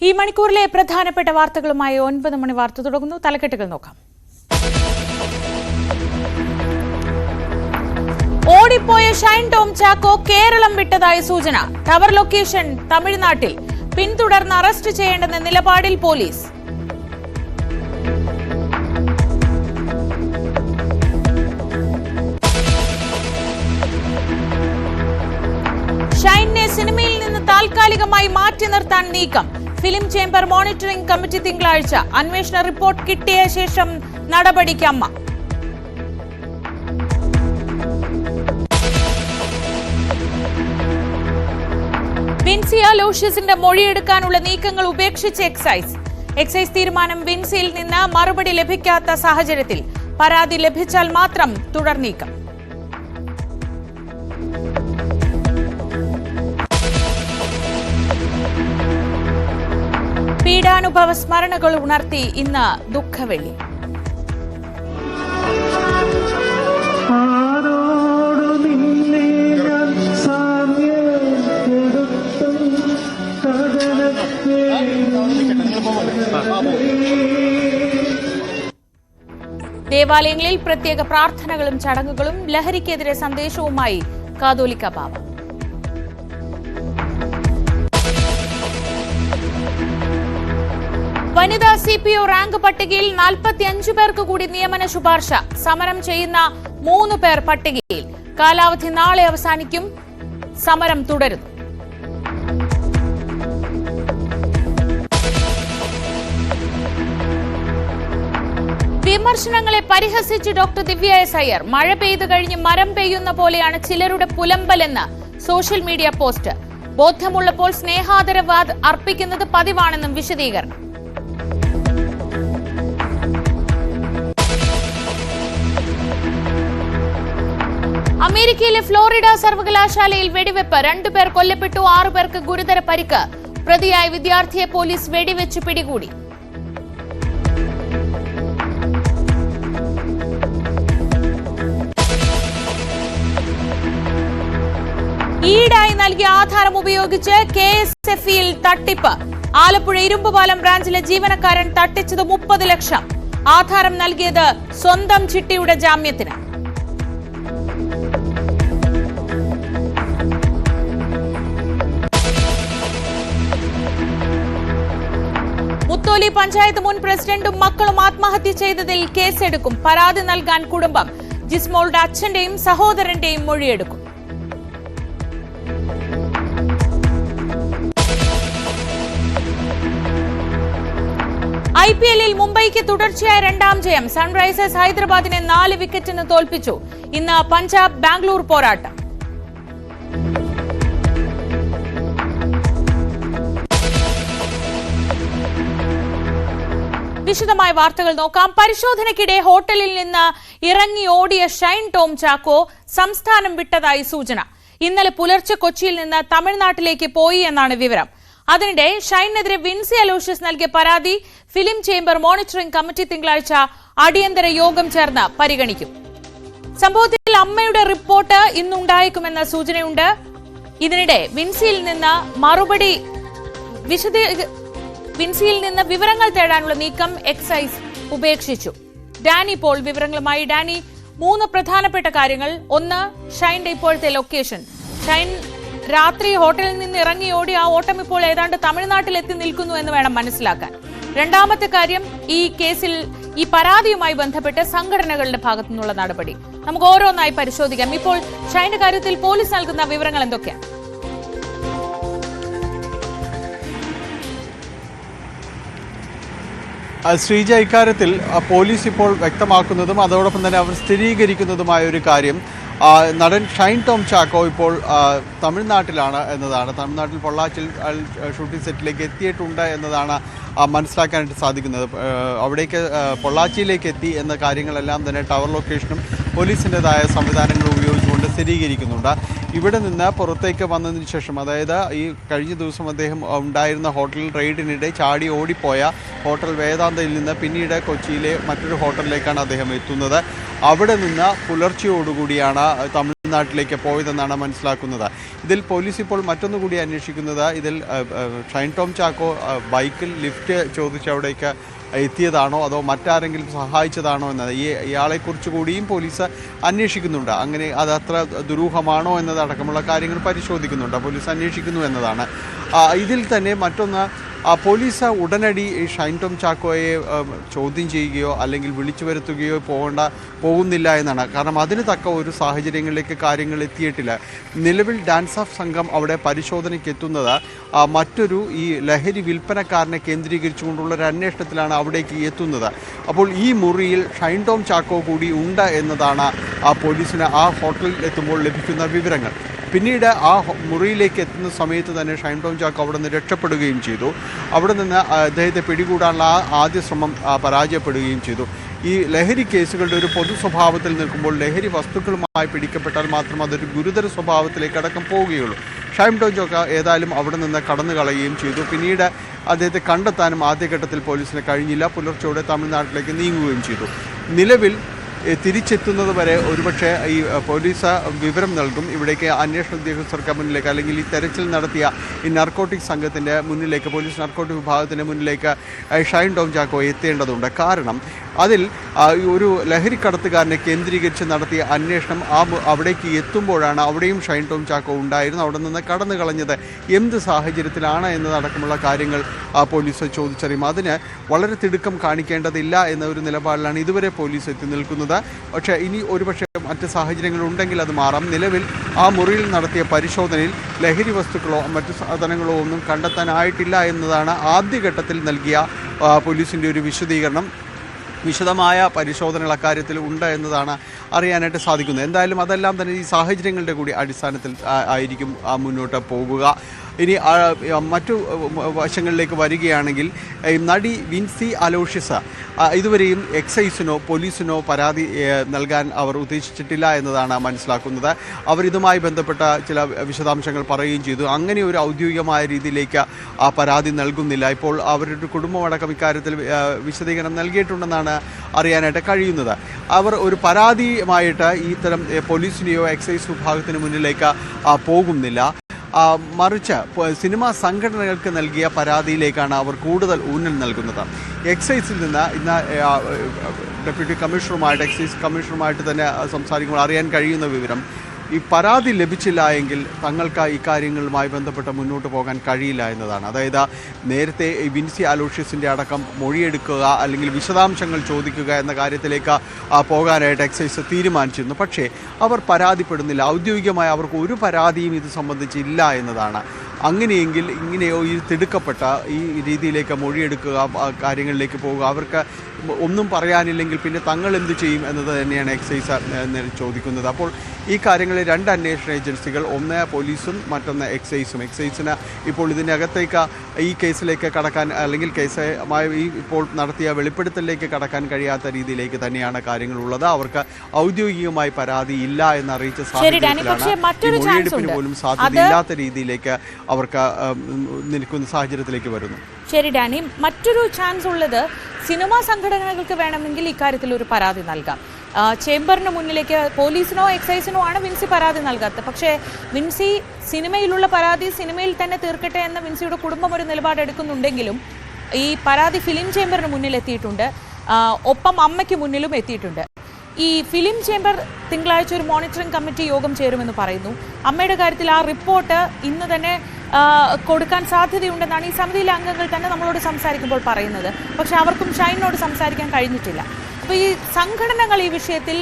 ഈ മണിക്കൂറിലെ പ്രധാനപ്പെട്ട വാർത്തകളുമായി 9 മണി വാർത്ത തുടങ്ങുന്നു. തലക്കെട്ടുകൾ നോക്കാം. ഓടിപ്പോയ ഷൈൻ ടോം ചാക്കോ കേരളം വിട്ടതായി സൂചന. ടവർ ലൊക്കേഷൻ തമിഴ്നാട്ടിൽ. പിന്തുടർന്ന് അറസ്റ്റ് ചെയ്യേണ്ടെന്ന നിലപാടിൽ പോലീസ്. ഷൈനെ സിനിമയിൽ നിന്ന് താൽക്കാലികമായി മാറ്റി നിർത്താൻ നീക്കം. ഫിലിം ചേംബർ മോണിറ്ററിംഗ് കമ്മിറ്റി തിങ്കളാഴ്ച അന്വേഷണ റിപ്പോർട്ട് കിട്ടിയ ശേഷം നടപടിക്ക് അമ്മ. വിൻസി അലോഷ്യസിന്റെ മൊഴിയെടുക്കാനുള്ള നീക്കങ്ങൾ ഉപേക്ഷിച്ച് എക്സൈസ് തീരുമാനം വിൻസിയിൽ നിന്ന് മറുപടി ലഭിക്കാത്ത സാഹചര്യത്തിൽ പരാതി ലഭിച്ചാൽ മാത്രം തുടർ നീക്കം. പീഡാനുഭവ സ്മരണകൾ ഉണർത്തി ഇന്ന് ദുഃഖവെള്ളി. ദേവാലയങ്ങളിൽ പ്രത്യേക പ്രാർത്ഥനകളും ചടങ്ങുകളും. ലഹരിക്കെതിരെ സന്ദേശവുമായി കാതോലിക്ക ബാവ. വനിതാ CPO റാങ്ക് പട്ടികയിൽ 45 പേർക്ക് കൂടി നിയമന ശുപാർശ. സമരം ചെയ്യുന്ന 3 പേർ പട്ടികയിൽ. കാലാവധി നാളെ അവസാനിക്കും. സമരം തുടരുന്നു. വിമർശനങ്ങളെ പരിഹസിച്ച് ഡോക്ടർ ദിവ്യ എസ് അയ്യർ. മഴ പെയ്തു കഴിഞ്ഞ് മരം പെയ്യുന്ന പോലെയാണ് ചിലരുടെ പുലമ്പലെന്ന് സോഷ്യൽ മീഡിയ പോസ്റ്റ്. ബോധ്യമുള്ളപ്പോൾ സ്നേഹാദരവ് അർപ്പിക്കുന്നത് പതിവാണെന്നും വിശദീകരണം. അമേരിക്കയിലെ ഫ്ലോറിഡ സർവകലാശാലയിൽ വെടിവെപ്പ്. 2 പേർ കൊല്ലപ്പെട്ടു. 6 പേർക്ക് ഗുരുതര പരിക്ക്. പ്രതിയായ വിദ്യാർത്ഥിയെ പോലീസ് വെടിവെച്ച് പിടികൂടി. ഈടായി നൽകിയ ആധാരം ഉപയോഗിച്ച് KSFEയിൽ തട്ടിപ്പ്. ആലപ്പുഴ ഇരുമ്പുപാലം ബ്രാഞ്ചിലെ ജീവനക്കാരൻ തട്ടിച്ചത് 30 ലക്ഷം. ആധാരം നൽകിയത് സ്വന്തം ചിട്ടിയുടെ ജാമ്യത്തിന്. മുത്തോലി പഞ്ചായത്ത് മുൻ പ്രസിഡന്റും മക്കളും ആത്മഹത്യ ചെയ്തതിൽ കേസെടുക്കും. പരാതി നൽകാൻ കുടുംബം. ജിസ്മോളുടെ അച്ഛന്റെയും സഹോദരന്റെയും മൊഴിയെടുക്കും. IPLൽ മുംബൈക്ക് തുടർച്ചയായ 2ാം ജയം. സൺറൈസേഴ്സ് ഹൈദരാബാദിനെ 4 വിക്കറ്റിന് തോൽപ്പിച്ചു. ഇന്ന് പഞ്ചാബ് ബാംഗ്ലൂർ പോരാട്ടം. വിശദമായ വാർത്തകൾ നോക്കാം. പരിശോധനയ്ക്കിടെ ഹോട്ടലിൽ നിന്ന് ഇറങ്ങി ഓടിയ ഷൈൻ ടോം ചാക്കോ സംസ്ഥാനം വിട്ടതായി സൂചന. ഇന്നലെ പുലർച്ചെ കൊച്ചിയിൽ നിന്ന് തമിഴ്നാട്ടിലേക്ക് പോയി എന്നാണ് വിവരം. അതിനിടെ ഷൈനെതിരെ വിൻസി അലോഷ്യസ് നൽകിയ പരാതി ഫിലിം ചേംബർ മോണിറ്ററിംഗ് കമ്മിറ്റി തിങ്കളാഴ്ച അടിയന്തര യോഗം ചേർന്ന് പരിഗണിക്കും. സംഭവത്തിൽ അമ്മയുടെ റിപ്പോർട്ട് ഇന്നുണ്ടായേക്കുമെന്ന സൂചനയുണ്ട്. ഇതിനിടെ വിൻസിയിൽ നിന്ന് വിവരങ്ങൾ തേടാനുള്ള നീക്കം എക്സൈസ് ഉപേക്ഷിച്ചു. ഡാനി പോൾ വിവരങ്ങളുമായി. ഡാനി, 3 പ്രധാനപ്പെട്ട കാര്യങ്ങൾ. ഒന്ന്, ഷൈന്റെ ഇപ്പോഴത്തെ ലൊക്കേഷൻ. ഷൈൻ രാത്രി ഹോട്ടലിൽ നിന്ന് ഇറങ്ങി ഓടി ആ ഓട്ടം ഇപ്പോൾ ഏതാണ്ട് തമിഴ്നാട്ടിൽ എത്തി നിൽക്കുന്നു എന്ന് വേണം മനസ്സിലാക്കാൻ. രണ്ടാമത്തെ കാര്യം, ഈ കേസിൽ ഈ പരാതിയുമായി ബന്ധപ്പെട്ട് സംഘടനകളുടെ ഭാഗത്തു നിന്നുള്ള നടപടി. നമുക്ക് ഓരോന്നായി പരിശോധിക്കാം. ഇപ്പോൾ ഷൈന്റെ കാര്യത്തിൽ പോലീസ് നൽകുന്ന വിവരങ്ങൾ എന്തൊക്കെയാണ്? ശ്രീജ, ഇക്കാര്യത്തിൽ പോലീസ് ഇപ്പോൾ വ്യക്തമാക്കുന്നതും അതോടൊപ്പം തന്നെ അവർ സ്ഥിരീകരിക്കുന്നതുമായ ഒരു കാര്യം, നടൻ ഷൈൻ ടോം ചാക്കോ ഇപ്പോൾ തമിഴ്നാട്ടിലാണ് എന്നതാണ്. തമിഴ്നാട്ടിൽ പൊള്ളാച്ചിയിൽ ഷൂട്ടിംഗ് സെറ്റിലേക്ക് എത്തിയിട്ടുണ്ട് എന്നതാണ് മനസ്സിലാക്കാനായിട്ട് സാധിക്കുന്നത്. അവിടേക്ക് പൊള്ളാച്ചിയിലേക്ക് എത്തി എന്ന കാര്യങ്ങളെല്ലാം തന്നെ ടവർ ലൊക്കേഷനും പോലീസിൻ്റെതായ സംവിധാനങ്ങൾ ഉപയോഗിച്ചുകൊണ്ട് സ്ഥിരീകരിക്കുന്നുണ്ട്. ഇവിടെ നിന്ന് പുറത്തേക്ക് വന്നതിന് ശേഷം, അതായത് ഈ കഴിഞ്ഞ ദിവസം അദ്ദേഹം ഉണ്ടായിരുന്ന ഹോട്ടൽ റെയ്ഡിനിടെ ചാടി ഓടിപ്പോയ ഹോട്ടൽ വേദാന്തയിൽ നിന്ന് പിന്നീട് കൊച്ചിയിലെ മറ്റൊരു ഹോട്ടലിലേക്കാണ് അദ്ദേഹം എത്തുന്നത്. അവിടെ നിന്ന് പുലർച്ചയോടുകൂടിയാണ് തമിഴ്നാട് തമിഴ്നാട്ടിലേക്ക് പോയതെന്നാണ് മനസ്സിലാക്കുന്നത്. ഇതിൽ പോലീസ് ഇപ്പോൾ മറ്റൊന്നുകൂടി അന്വേഷിക്കുന്നത്, ഇതിൽ ഷൈൻ ടോം ചാക്കോ ബൈക്കിൽ ലിഫ്റ്റ് ചോദിച്ച് അവിടേക്ക് എത്തിയതാണോ അതോ മറ്റാരെങ്കിലും സഹായിച്ചതാണോ എന്നത് ഇയാളെക്കുറിച്ച് കൂടിയും പോലീസ് അന്വേഷിക്കുന്നുണ്ട്. അങ്ങനെ അത് അത്ര ദുരൂഹമാണോ എന്നതടക്കമുള്ള കാര്യങ്ങൾ പരിശോധിക്കുന്നുണ്ട്, പോലീസ് അന്വേഷിക്കുന്നു എന്നതാണ്. ഇതിൽ തന്നെ മറ്റൊന്ന്, പോലീസ് ഉടനടി ഷൈൻ ടോം ചാക്കോയെ ചോദ്യം ചെയ്യുകയോ അല്ലെങ്കിൽ വിളിച്ചു വരുത്തുകയോ പോകുന്നില്ല എന്നാണ്. കാരണം അതിന് തക്ക ഒരു സാഹചര്യങ്ങളിലേക്ക് കാര്യങ്ങൾ എത്തിയിട്ടില്ല. നിലവിൽ ഡാൻസ് ഓഫ് സംഘം അവിടെ പരിശോധനയ്ക്ക് എത്തുന്നത് മറ്റൊരു ഈ ലഹരി വിൽപ്പനക്കാരനെ കേന്ദ്രീകരിച്ചുകൊണ്ടുള്ള ഒരു അന്വേഷണത്തിലാണ് അവിടേക്ക് എത്തുന്നത്. അപ്പോൾ ഈ മുറിയിൽ ഷൈൻ ടോം ചാക്കോ കൂടി ഉണ്ട് എന്നതാണ് പോലീസിന് ആ ഹോട്ടലിൽ എത്തുമ്പോൾ ലഭിക്കുന്ന വിവരങ്ങൾ. പിന്നീട് ആ മുറിയിലേക്ക് എത്തുന്ന സമയത്ത് തന്നെ ഷൈൻ ടോം ചാക്കോ അവിടെ നിന്ന് രക്ഷപ്പെടുകയും ചെയ്തു. അവിടെ നിന്ന് അദ്ദേഹത്തെ പിടികൂടാനുള്ള ആദ്യ ശ്രമം പരാജയപ്പെടുകയും ചെയ്തു. ഈ ലഹരി കേസുകളുടെ ഒരു പൊതു സ്വഭാവത്തിൽ നിൽക്കുമ്പോൾ ലഹരി വസ്തുക്കളുമായി പിടിക്കപ്പെട്ടാൽ മാത്രം അതൊരു ഗുരുതര സ്വഭാവത്തിലേക്ക് അടക്കം പോവുകയുള്ളൂ. ഷൈൻ ടോം ചാക്കോ ഏതായാലും അവിടെ നിന്ന് കടന്നു കളയുകയും ചെയ്തു. പിന്നീട് അദ്ദേഹത്തെ കണ്ടെത്താനും ആദ്യഘട്ടത്തിൽ പോലീസിന് കഴിഞ്ഞില്ല. പുലർച്ചയോടെ തമിഴ്നാട്ടിലേക്ക് നീങ്ങുകയും ചെയ്തു. നിലവിൽ തിരിച്ചെത്തുന്നത് വരെ ഒരുപക്ഷെ ഈ പോലീസ് വിവരം നൽകും. ഇവിടേക്ക് അന്വേഷണ ഉദ്യോഗസ്ഥർക്ക് മുന്നിലേക്ക് അല്ലെങ്കിൽ ഈ തെരച്ചിൽ നടത്തിയ ഈ നർക്കോട്ടിക് സംഘത്തിൻ്റെ മുന്നിലേക്ക്, പോലീസ് നർക്കോട്ടിക് വിഭാഗത്തിൻ്റെ മുന്നിലേക്ക് ഷൈൻ ടോം ചാക്കോ എത്തേണ്ടതുണ്ട്. കാരണം അതിൽ ഒരു ലഹരിക്കടത്തുകാരനെ കേന്ദ്രീകരിച്ച് നടത്തിയ അന്വേഷണം അവിടേക്ക് എത്തുമ്പോഴാണ് അവിടെയും ഷൈൻ ടോം ചാക്കോ ഉണ്ടായിരുന്നു. അവിടെ നിന്ന് കടന്നു കളഞ്ഞത് എന്ത് സാഹചര്യത്തിലാണ് എന്നതടക്കമുള്ള കാര്യങ്ങൾ പോലീസ് ചോദിച്ചറിയും. അതിന് വളരെ തിടുക്കം കാണിക്കേണ്ടതില്ല എന്ന ഒരു നിലപാടിലാണ് ഇതുവരെ പോലീസ് എത്തി നിൽക്കുന്നത്. പക്ഷേ ഇനി ഒരുപക്ഷെ മറ്റ് സാഹചര്യങ്ങളുണ്ടെങ്കിൽ അത് മാറാം. നിലവിൽ ആ മുറിയിൽ നടത്തിയ പരിശോധനയിൽ ലഹരി വസ്തുക്കളോ മറ്റു സാധനങ്ങളോ ഒന്നും കണ്ടെത്താനായിട്ടില്ല എന്നതാണ് ആദ്യഘട്ടത്തിൽ നൽകിയ പോലീസിൻ്റെ ഒരു വിശദീകരണം. വിശദമായ പരിശോധനകൾ അക്കാര്യത്തിൽ ഉണ്ട് എന്നതാണ് അറിയാനായിട്ട് സാധിക്കുന്നത്. എന്തായാലും അതെല്ലാം തന്നെ ഈ സാഹചര്യങ്ങളുടെ കൂടി അടിസ്ഥാനത്തിൽ ആയിരിക്കും മുന്നോട്ട് പോകുക. ഇനി മറ്റു വശങ്ങളിലേക്ക് വരികയാണെങ്കിൽ നടി വിൻസി അലോഷ്യസ് ഇതുവരെയും എക്സൈസിനോ പോലീസിനോ പരാതി നൽകാൻ അവർ ഉദ്ദേശിച്ചിട്ടില്ല എന്നതാണ് മനസ്സിലാക്കുന്നത്. അവരിതുമായി ബന്ധപ്പെട്ട ചില വിശദാംശങ്ങൾ പറയുകയും ചെയ്തു. അങ്ങനെ ഒരു ഔദ്യോഗികമായ രീതിയിലേക്ക് ആ പരാതി നൽകുന്നില്ല. ഇപ്പോൾ അവരുടെ കുടുംബമടക്കം ഇക്കാര്യത്തിൽ വിശദീകരണം നൽകിയിട്ടുണ്ടെന്നാണ് അറിയാനായിട്ട് കഴിയുന്നത്. അവർ ഒരു പരാതിയുമായിട്ട് ഇത്തരം പോലീസിനെയോ എക്സൈസ് വിഭാഗത്തിന് മുന്നിലേക്ക് പോകുന്നില്ല. മറിച്ച് സിനിമാ സംഘടനകൾക്ക് നൽകിയ പരാതിയിലേക്കാണ് അവർ കൂടുതൽ ഊന്നൽ നൽകുന്നത്. എക്സൈസിൽ നിന്ന് ഇന്ന് ഡെപ്യൂട്ടി കമ്മീഷണറുമായിട്ട് എക്സൈസ് കമ്മീഷണറുമായിട്ട് തന്നെ സംസാരിക്കുമ്പോൾ അറിയാൻ കഴിയുന്ന വിവരം, ഈ പരാതി ലഭിച്ചില്ല എങ്കിൽ തങ്ങൾക്ക് ഇക്കാര്യങ്ങളുമായി ബന്ധപ്പെട്ട് മുന്നോട്ട് പോകാൻ കഴിയില്ല എന്നതാണ്. അതായത് നേരത്തെ വിൻസി അലോഷ്യസിൻ്റെ അടക്കം മൊഴിയെടുക്കുക അല്ലെങ്കിൽ വിശദാംശങ്ങൾ ചോദിക്കുക എന്ന കാര്യത്തിലേക്ക് പോകാനായിട്ട് എക്സൈസ് തീരുമാനിച്ചിരുന്നു. പക്ഷേ അവർ പരാതിപ്പെടുന്നില്ല. ഔദ്യോഗികമായി അവർക്ക് ഒരു പരാതിയും ഇത് സംബന്ധിച്ചില്ല എന്നതാണ്. അങ്ങനെയെങ്കിൽ ഇങ്ങനെയോ ഈ തിടുക്കപ്പെട്ട ഈ രീതിയിലേക്ക് മൊഴിയെടുക്കുക, കാര്യങ്ങളിലേക്ക് പോവുക, അവർക്ക് ഒന്നും പറയാനില്ലെങ്കിൽ പിന്നെ തങ്ങൾ എന്ത് ചെയ്യും എന്നത് തന്നെയാണ് എക്സൈസ് ചോദിക്കുന്നത്. അപ്പോൾ ഈ കാര്യങ്ങളിൽ രണ്ട് അന്വേഷണ ഏജൻസികൾ, ഒന്ന് പോലീസും മറ്റൊന്ന് എക്സൈസും. എക്സൈസിന് ഇപ്പോൾ ഇതിനകത്തേക്ക് ഈ കേസിലേക്ക് കടക്കാൻ അല്ലെങ്കിൽ കേസുമായി ഇപ്പോൾ നടത്തിയ വെളിപ്പെടുത്തലിലേക്ക് കടക്കാൻ കഴിയാത്ത രീതിയിലേക്ക് തന്നെയാണ് കാര്യങ്ങളുള്ളത്. അവർക്ക് ഔദ്യോഗികമായി പരാതി ഇല്ല എന്നറിയിച്ച സാഹചര്യത്തിലാണ് മൊഴിയെടുപ്പിന് പോലും സാധ്യതയില്ലാത്ത രീതിയിലേക്ക് അവർക്ക് നിൽക്കുന്ന സാഹചര്യത്തിലേക്ക് വരുന്നു. ശരി ഡാനി, മറ്റൊരു ചാൻസ് ഉള്ളത് സിനിമാ സംഘടനകൾക്ക് വേണമെങ്കിൽ ഇക്കാര്യത്തിൽ ഒരു പരാതി നൽകാം. ചേംബറിന് മുന്നിലേക്ക് പോലീസിനോ എക്സൈസിനോ ആണ് വിൻസി പരാതി നൽകാത്തത്. പക്ഷേ വിൻസി സിനിമയിലുള്ള പരാതി സിനിമയിൽ തന്നെ തീർക്കട്ടെ എന്ന വിൻസിയുടെ കുടുംബം ഒരു നിലപാടെടുക്കുന്നുണ്ടെങ്കിലും ഈ പരാതി ഫിലിം ചേംബറിന് മുന്നിൽ എത്തിയിട്ടുണ്ട്, ഒപ്പം അമ്മയ്ക്ക് മുന്നിലും എത്തിയിട്ടുണ്ട്. ഈ ഫിലിം ചേംബർ തിങ്കളാഴ്ച ഒരു മോണിറ്ററിംഗ് കമ്മിറ്റി യോഗം ചേരുമെന്ന് പറയുന്നു. അമ്മയുടെ കാര്യത്തിൽ ആ റിപ്പോർട്ട് ഇന്ന് തന്നെ കൊടുക്കാൻ സാധ്യതയുണ്ടെന്നാണ് ഈ സമിതിയിലെ അംഗങ്ങൾ തന്നെ നമ്മളോട് സംസാരിക്കുമ്പോൾ പറയുന്നത്. പക്ഷെ അവർക്കും ഷൈനോട് സംസാരിക്കാൻ കഴിഞ്ഞിട്ടില്ല. അപ്പോൾ ഈ സംഘടനകൾ ഈ വിഷയത്തിൽ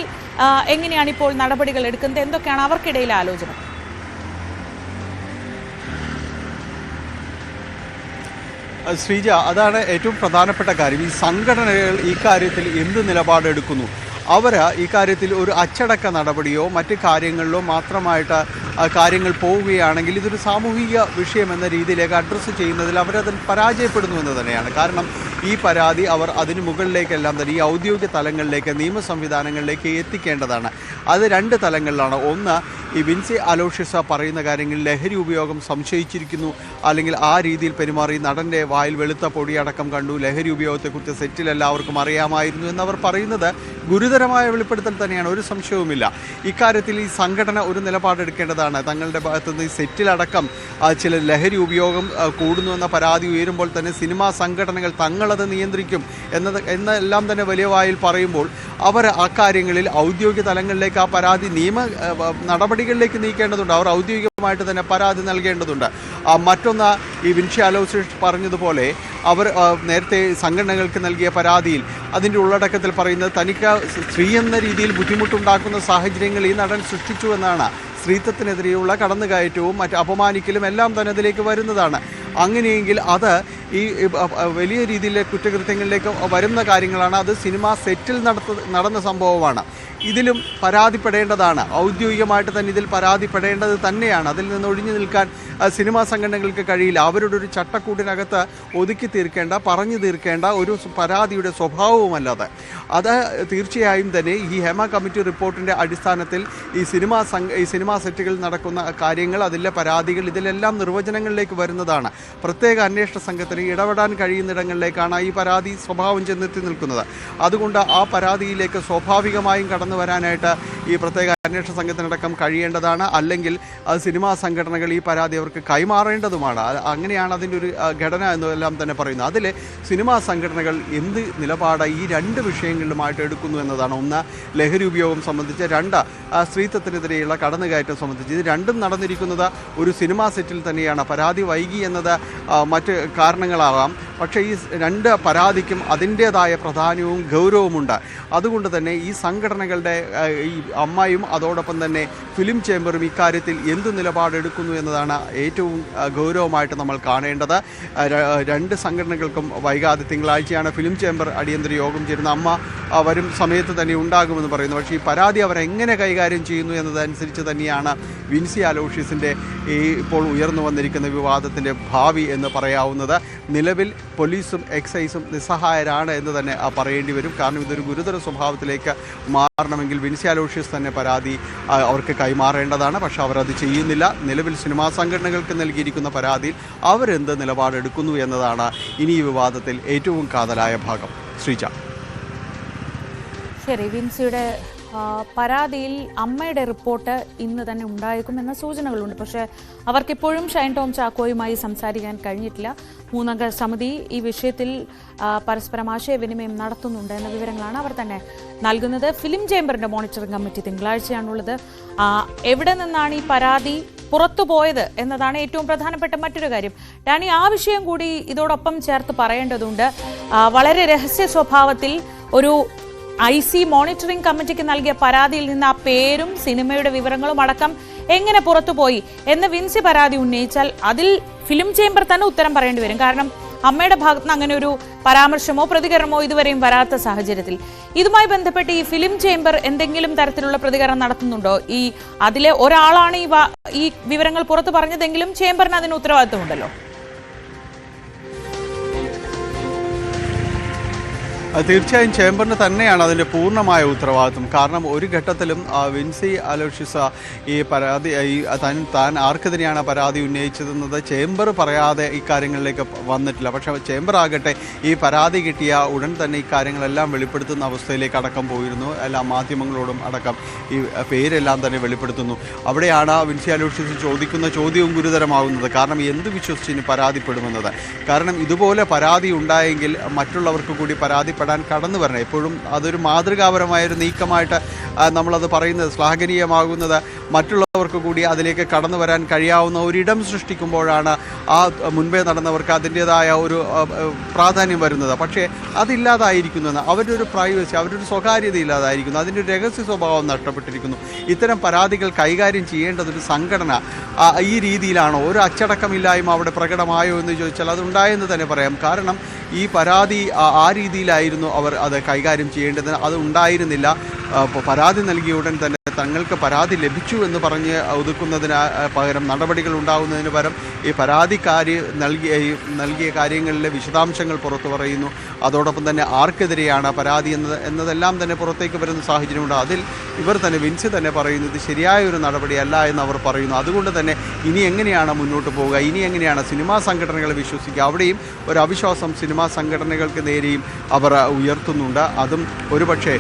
എങ്ങനെയാണ് ഇപ്പോൾ നടപടികൾ എടുക്കുന്നത്? എന്തൊക്കെയാണ് അവർക്കിടയിലെ ആലോചന? ശ്രീജ, അതാണ് ഏറ്റവും പ്രധാനപ്പെട്ട കാര്യം. ഈ സംഘടനകൾ ഈ കാര്യത്തിൽ എന്ത് നിലപാടെടുക്കുന്നു? അവർ ഈ കാര്യത്തിൽ ഒരു അച്ചടക്ക നടപടിയോ മറ്റ് കാര്യങ്ങളിലോ മാത്രമായിട്ട് കാര്യങ്ങൾ പോവുകയാണെങ്കിൽ ഇതൊരു സാമൂഹിക വിഷയം എന്ന രീതിയിലേക്ക് അഡ്രസ്സ് ചെയ്യുന്നതിൽ അവരതിൽ പരാജയപ്പെടുന്നു എന്ന് തന്നെയാണ്. കാരണം ഈ പരാതി അവർ അതിന് മുകളിലേക്കെല്ലാം തന്നെ ഈ ഔദ്യോഗിക തലങ്ങളിലേക്ക്, നിയമ സംവിധാനങ്ങളിലേക്ക് എത്തിക്കേണ്ടതാണ്. അത് രണ്ട് തലങ്ങളിലാണ്. ഒന്ന്, ഈ വിൻസി അലോഷ്യസ് പറയുന്ന കാര്യങ്ങളിൽ ലഹരി ഉപയോഗം സംശയിച്ചിരിക്കുന്നു, അല്ലെങ്കിൽ ആ രീതിയിൽ പെരുമാറി, നടൻ്റെ വായിൽ വെളുത്ത പൊടിയടക്കം കണ്ടു, ലഹരി ഉപയോഗത്തെക്കുറിച്ച് സെറ്റിൽ എല്ലാവർക്കും അറിയാമായിരുന്നു എന്നവർ പറയുന്നത് ഗുരുതരമായ വെളിപ്പെടുത്തൽ തന്നെയാണ്, ഒരു സംശയവുമില്ല. ഇക്കാര്യത്തിൽ ഈ സംഘടന ഒരു നിലപാടെടുക്കേണ്ടതാണ്. തങ്ങളുടെ ഭാഗത്തുനിന്ന് ഈ സെറ്റിലടക്കം ചില ലഹരി ഉപയോഗം കൂടുന്നുവെന്ന പരാതി ഉയരുമ്പോൾ തന്നെ സിനിമാ സംഘടനകൾ തങ്ങളത് നിയന്ത്രിക്കും എന്നെല്ലാം തന്നെ വലിയ വായിൽ പറയുമ്പോൾ അവർ ആ കാര്യങ്ങളിൽ ഔദ്യോഗിക തലങ്ങളിലേക്ക് ആ പരാതി നിയമ നടപടികളിലേക്ക് നീക്കേണ്ടതുണ്ട്. അവർ ഔദ്യോഗികമായിട്ട് തന്നെ പരാതി നൽകേണ്ടതുണ്ട്. മറ്റൊന്ന്, ഈ വിൻസി അലോഷ്യസ് പറഞ്ഞതുപോലെ അവർ നേരത്തെ സംഘടനകൾക്ക് നൽകിയ പരാതിയിൽ അതിൻ്റെ ഉള്ളടക്കത്തിൽ പറയുന്നത് തനിക്ക് സ്ത്രീ എന്ന രീതിയിൽ ബുദ്ധിമുട്ടുണ്ടാക്കുന്ന സാഹചര്യങ്ങൾ ഈ നടൻ സൃഷ്ടിച്ചു എന്നാണ്. സ്ത്രീത്വത്തിനെതിരെയുള്ള കടന്നുകയറ്റവും മറ്റ് അപമാനിക്കലും എല്ലാം തന്നെ അതിലേക്ക് വരുന്നതാണ്. അങ്ങനെയെങ്കിൽ അത് ഈ വലിയ രീതിയിലെ കുറ്റകൃത്യങ്ങളിലേക്ക് വരുന്ന കാര്യങ്ങളാണ്. അത് സിനിമാ സെറ്റിൽ നടന്ന സംഭവമാണ്. ഇതിലും പരാതിപ്പെടേണ്ടതാണ്. ഔദ്യോഗികമായിട്ട് തന്നെ ഇതിൽ പരാതിപ്പെടേണ്ടത് തന്നെയാണ്. അതിൽ നിന്ന് ഒഴിഞ്ഞു നിൽക്കാൻ സിനിമാ സംഘടനകൾക്ക് കഴിയില്ല. അവരുടെ ഒരു ചട്ടക്കൂട്ടിനകത്ത് ഒതുക്കി തീർക്കേണ്ട, പറഞ്ഞു തീർക്കേണ്ട ഒരു പരാതിയുടെ സ്വഭാവവുമല്ലാതെ അത് തീർച്ചയായും തന്നെ ഈ ഹേമ കമ്മിറ്റി റിപ്പോർട്ടിൻ്റെ അടിസ്ഥാനത്തിൽ ഈ സിനിമാ സെറ്റുകളിൽ നടക്കുന്ന കാര്യങ്ങൾ, അതിലെ പരാതികൾ, ഇതിലെല്ലാം നിർവചനങ്ങളിലേക്ക് വരുന്നതാണ്. പ്രത്യേക അന്വേഷണ സംഘത്തിന് ഇടപെടാൻ കഴിയുന്നിടങ്ങളിലേക്കാണ് ഈ പരാതി സ്വഭാവം ചെന്നെത്തി നിൽക്കുന്നത്. അതുകൊണ്ട് ആ പരാതിയിലേക്ക് സ്വാഭാവികമായും കടന്നു വരാനായിട്ട് ഈ പ്രത്യേക അന്വേഷണ സംഘത്തിനടക്കം കഴിയേണ്ടതാണ്. അല്ലെങ്കിൽ സിനിമാ സംഘടനകൾ ഈ പരാതി അവർക്ക് കൈമാറേണ്ടതുമാണ്. അങ്ങനെയാണ് അതിൻ്റെ ഒരു ഘടന എന്നെല്ലാം തന്നെ പറയുന്നത്. അതിൽ സിനിമാ സംഘടനകൾ എന്ത് നിലപാട് ഈ രണ്ട് വിഷയങ്ങളിലുമായിട്ട് എടുക്കുന്നു എന്നതാണ്. ഒന്ന്, ലഹരി ഉപയോഗം സംബന്ധിച്ച്; രണ്ട്, സ്ത്രീത്വത്തിനെതിരെയുള്ള കടന്നുകയറ്റം സംബന്ധിച്ച്. ഇത് രണ്ടും നടന്നിരിക്കുന്നത് ഒരു സിനിമാ സെറ്റിൽ തന്നെയാണ്. പരാതി വൈകി എന്നത് മറ്റ് കാരണങ്ങളാകാം, പക്ഷേ ഈ രണ്ട് പരാതിക്കും അതിൻ്റേതായ പ്രാധാന്യവും ഗൗരവമുണ്ട്. അതുകൊണ്ട് തന്നെ ഈ സംഘടനകളുടെ ഈ അമ്മയും അതോടൊപ്പം തന്നെ ഫിലിം ചേംബറും ഇക്കാര്യത്തിൽ എന്ത് നിലപാടെടുക്കുന്നു എന്നതാണ് ഏറ്റവും ഗൗരവമായിട്ട് നമ്മൾ കാണേണ്ടത്. രണ്ട് സംഘടനകൾക്കും വൈകാതെ തിങ്കളാഴ്ചയാണ് ഫിലിം ചേംബർ അടിയന്തര യോഗം ചേരുന്ന. അമ്മ വരും സമയത്ത് തന്നെ ഉണ്ടാകുമെന്ന് പറയുന്നു. പക്ഷേ ഈ പരാതി അവരെങ്ങനെ കൈകാര്യം ചെയ്യുന്നു എന്നതനുസരിച്ച് തന്നെയാണ് വിൻസി അലോഷ്യസിൻ്റെ ഇപ്പോൾ ഉയർന്നു വന്നിരിക്കുന്ന വിവാദത്തിൻ്റെ ഭാവി എന്ന് പറയാവുന്നത്. നിലവിൽ പോലീസും എക്സൈസും നിസ്സഹായരാണ് എന്ന് തന്നെ പറയേണ്ടി വരും. കാരണം ഇതൊരു ഗുരുതര സ്വഭാവത്തിലേക്ക് മാറണമെങ്കിൽ വിൻസി അലോഷ്യസ് തന്നെ പരാതി അവർക്ക് കൈമാറേണ്ടതാണ്. പക്ഷെ അവരത് ചെയ്യുന്നില്ല. നിലവിൽ സിനിമാ സംഘടനകൾക്ക് നൽകിയിരിക്കുന്ന പരാതിയിൽ അവരെന്ത് നിലപാടെടുക്കുന്നു എന്നതാണ് ഇനി ഈ വിവാദത്തിൽ ഏറ്റവും കാതലായ ഭാഗം. ശ്രീജ. ശരി, വിൻസിയുടെ പരാതിയിൽ അമ്മയുടെ റിപ്പോർട്ട് ഇന്ന് തന്നെ ഉണ്ടായേക്കുമെന്ന സൂചനകളുണ്ട്. പക്ഷേ അവർക്കിപ്പോഴും ഷൈൻ ടോം ചാക്കോയുമായി സംസാരിക്കാൻ കഴിഞ്ഞിട്ടില്ല. മൂന്നംഗ സമിതി ഈ വിഷയത്തിൽ പരസ്പരം ആശയവിനിമയം നടത്തുന്നുണ്ട് എന്ന വിവരങ്ങളാണ് അവർ തന്നെ നൽകുന്നത്. ഫിലിം ചേംബറിന്റെ മോണിറ്ററിംഗ് കമ്മിറ്റി തിങ്കളാഴ്ചയാണുള്ളത്. എവിടെ നിന്നാണ് ഈ പരാതി പുറത്തുപോയത് എന്നതാണ് ഏറ്റവും പ്രധാനപ്പെട്ട മറ്റൊരു കാര്യം. ഡാനി, ആ വിഷയം കൂടി ഇതോടൊപ്പം ചേർത്ത് പറയേണ്ടതുണ്ട്. വളരെ രഹസ്യ സ്വഭാവത്തിൽ ഒരു IC മോണിറ്ററിംഗ് കമ്മിറ്റിക്ക് നൽകിയ പരാതിയിൽ നിന്ന് ആ പേരും സിനിമയുടെ വിവരങ്ങളും അടക്കം എങ്ങനെ പുറത്തുപോയി എന്ന് വിൻസി പരാതി ഉന്നയിച്ചാൽ അതിൽ ഫിലിം ചേംബർ തന്നെ ഉത്തരം പറയേണ്ടി വരും. കാരണം അമ്മയുടെ ഭാഗത്ത് നിന്ന് അങ്ങനെ ഒരു പരാമർശമോ പ്രതികരണമോ ഇതുവരെയും വരാത്ത സാഹചര്യത്തിൽ ഇതുമായി ബന്ധപ്പെട്ട് ഈ ഫിലിം ചേംബർ എന്തെങ്കിലും തരത്തിലുള്ള പ്രതികരണം നടത്തുന്നുണ്ടോ? അതിലെ ഒരാളാണ് ഈ വിവരങ്ങൾ പുറത്തു പറഞ്ഞതെങ്കിലും ചേംബറിന് അതിന് ഉത്തരവാദിത്വമുണ്ടല്ലോ. തീർച്ചയായും ചേംബറിന് തന്നെയാണ് അതിൻ്റെ പൂർണ്ണമായ ഉത്തരവാദിത്വം. കാരണം ഒരു ഘട്ടത്തിലും വിൻസി അലോഷ്യസ് ഈ പരാതി താൻ ആർക്കെതിരെയാണ് പരാതി ഉന്നയിച്ചതെന്നത് ചേംബർ പറയാതെ ഇക്കാര്യങ്ങളിലേക്ക് വന്നിട്ടില്ല. പക്ഷേ ചേംബർ ആകട്ടെ ഈ പരാതി കിട്ടിയ ഉടൻ തന്നെ ഇക്കാര്യങ്ങളെല്ലാം വെളിപ്പെടുത്തുന്ന അവസ്ഥയിലേക്ക് അടക്കം പോയിരുന്നു. എല്ലാ മാധ്യമങ്ങളോടും അടക്കം ഈ പേരെല്ലാം തന്നെ വെളിപ്പെടുത്തുന്നു. അവിടെയാണ് വിൻസി അലോഷ്യസ് ചോദിക്കുന്ന ചോദ്യവും ഗുരുതരമാകുന്നത്. കാരണം എന്ത് വിശ്വസിച്ച് ഇനി പരാതിപ്പെടുമെന്നത്. കാരണം ഇതുപോലെ പരാതി ഉണ്ടായെങ്കിൽ മറ്റുള്ളവർക്ക് കൂടി പരാതിപ്പെടാൻ കടന്നു വരണം. എപ്പോഴും അതൊരു മാതൃകാപരമായൊരു നീക്കമായിട്ട് നമ്മളത് പറയുന്നത്, ശ്ലാഘനീയമാകുന്നത് മറ്റുള്ളവർക്ക് കൂടി അതിലേക്ക് കടന്നു വരാൻ കഴിയാവുന്ന ഒരിടം സൃഷ്ടിക്കുമ്പോഴാണ് ആ മുൻപേ നടന്നവർക്ക് അതിൻ്റേതായ ഒരു പ്രാധാന്യം വരുന്നത്. പക്ഷേ അതില്ലാതായിരിക്കുന്നു. അവരുടെ ഒരു പ്രൈവസി, അവരുടെ ഒരു സ്വകാര്യത ഇല്ലാതായിരിക്കുന്നു. അതിൻ്റെ ഒരു രഹസ്യ സ്വഭാവം നഷ്ടപ്പെട്ടിരിക്കുന്നു. ഇത്തരം പരാതികൾ കൈകാര്യം ചെയ്യേണ്ടതൊരു സംഘടന ഈ രീതിയിലാണോ? ഒരു അച്ചടക്കമില്ലായ്മ അവിടെ പ്രകടമായോ എന്ന് ചോദിച്ചാൽ അതുണ്ടായെന്ന് തന്നെ പറയാം. കാരണം ഈ പരാതി ആ രീതിയിലായിരുന്നു അവർ അത് കൈകാര്യം ചെയ്യേണ്ടത്. അത് ഉണ്ടായിരുന്നില്ല. പരാതി നൽകിയ ഉടൻ തന്നെ തങ്ങൾക്ക് പരാതി ലഭിച്ചു എന്ന് പറഞ്ഞ് ഒതുക്കുന്നതിന് പകരം, നടപടികൾ ഉണ്ടാകുന്നതിന് പകരം ഈ പരാതിക്കാരി നൽകിയ കാര്യങ്ങളിലെ വിശദാംശങ്ങൾ പുറത്തു പറയുന്നു. അതോടൊപ്പം തന്നെ ആർക്കെതിരെയാണ് പരാതി എന്നതെല്ലാം തന്നെ പുറത്തേക്ക് വരുന്ന സാഹചര്യമുണ്ട്. അതിൽ ഇവർ തന്നെ വിൻസി തന്നെ പറയുന്നത് ശരിയായ ഒരു നടപടിയല്ല എന്ന് അവർ പറയുന്നു. അതുകൊണ്ട് തന്നെ ഇനി എങ്ങനെയാണ് മുന്നോട്ട് പോവുക, ഇനി എങ്ങനെയാണ് സിനിമാ സംഘടനകളെ വിശ്വസിക്കുക? അവിടെയും ഒരു അവിശ്വാസം സിനിമാ സംഘടനകൾക്ക് നേരെയും അവർ ഉയർത്തുന്നുണ്ട്. അതും ഒരുപക്ഷെ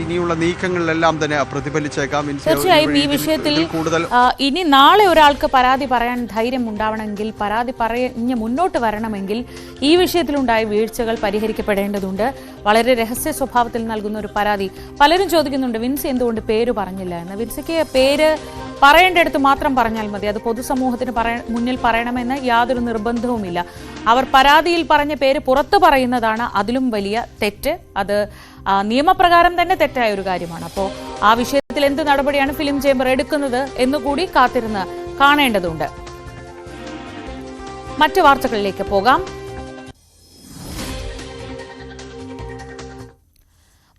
ഇനിയുള്ള നീക്കങ്ങളിലെല്ലാം തന്നെ പ്രതിഫലിച്ചേക്കാം. തീർച്ചയായും ഈ വിഷയത്തിൽ കൂടുതൽ ഇനി നാളെ ഒരാൾക്ക് പരാതി പറയാൻ ധൈര്യം ഉണ്ടാവണമെങ്കിൽ, പരാതി പറഞ്ഞ് മുന്നോട്ട് വരണമെങ്കിൽ ഈ വിഷയത്തിലുണ്ടായ വീഴ്ചകൾ പരിഹരിക്കപ്പെടേണ്ടതുണ്ട്. വളരെ രഹസ്യ സ്വഭാവത്തിൽ നൽകുന്ന ഒരു പരാതി. പലരും ചോദിക്കുന്നുണ്ട് വിൻസി എന്തുകൊണ്ട് പേര് പറഞ്ഞില്ല എന്ന്. വിൻസിക്ക് പേര് പറയേണ്ടടുത്ത് മാത്രം പറഞ്ഞാൽ മതി. അത് പൊതുസമൂഹത്തിന് മുന്നിൽ പറയണമെന്ന് യാതൊരു നിർബന്ധവുമില്ല. അവർ പരാതിയിൽ പറഞ്ഞ പേര് പുറത്തു പറയുന്നതാണ് അതിലും വലിയ തെറ്റ്. അത് നിയമപ്രകാരം തന്നെ തെറ്റായ ഒരു കാര്യമാണ്. അപ്പോൾ ആ വിഷയത്തിൽ എന്ത് നടപടിയാണ് ഫിലിം ചേംബർ എടുക്കുന്നത് എന്നുകൂടി കാത്തിരുന്ന് കാണേണ്ടതുണ്ട്. മറ്റു വാർത്തകളിലേക്ക് പോകാം.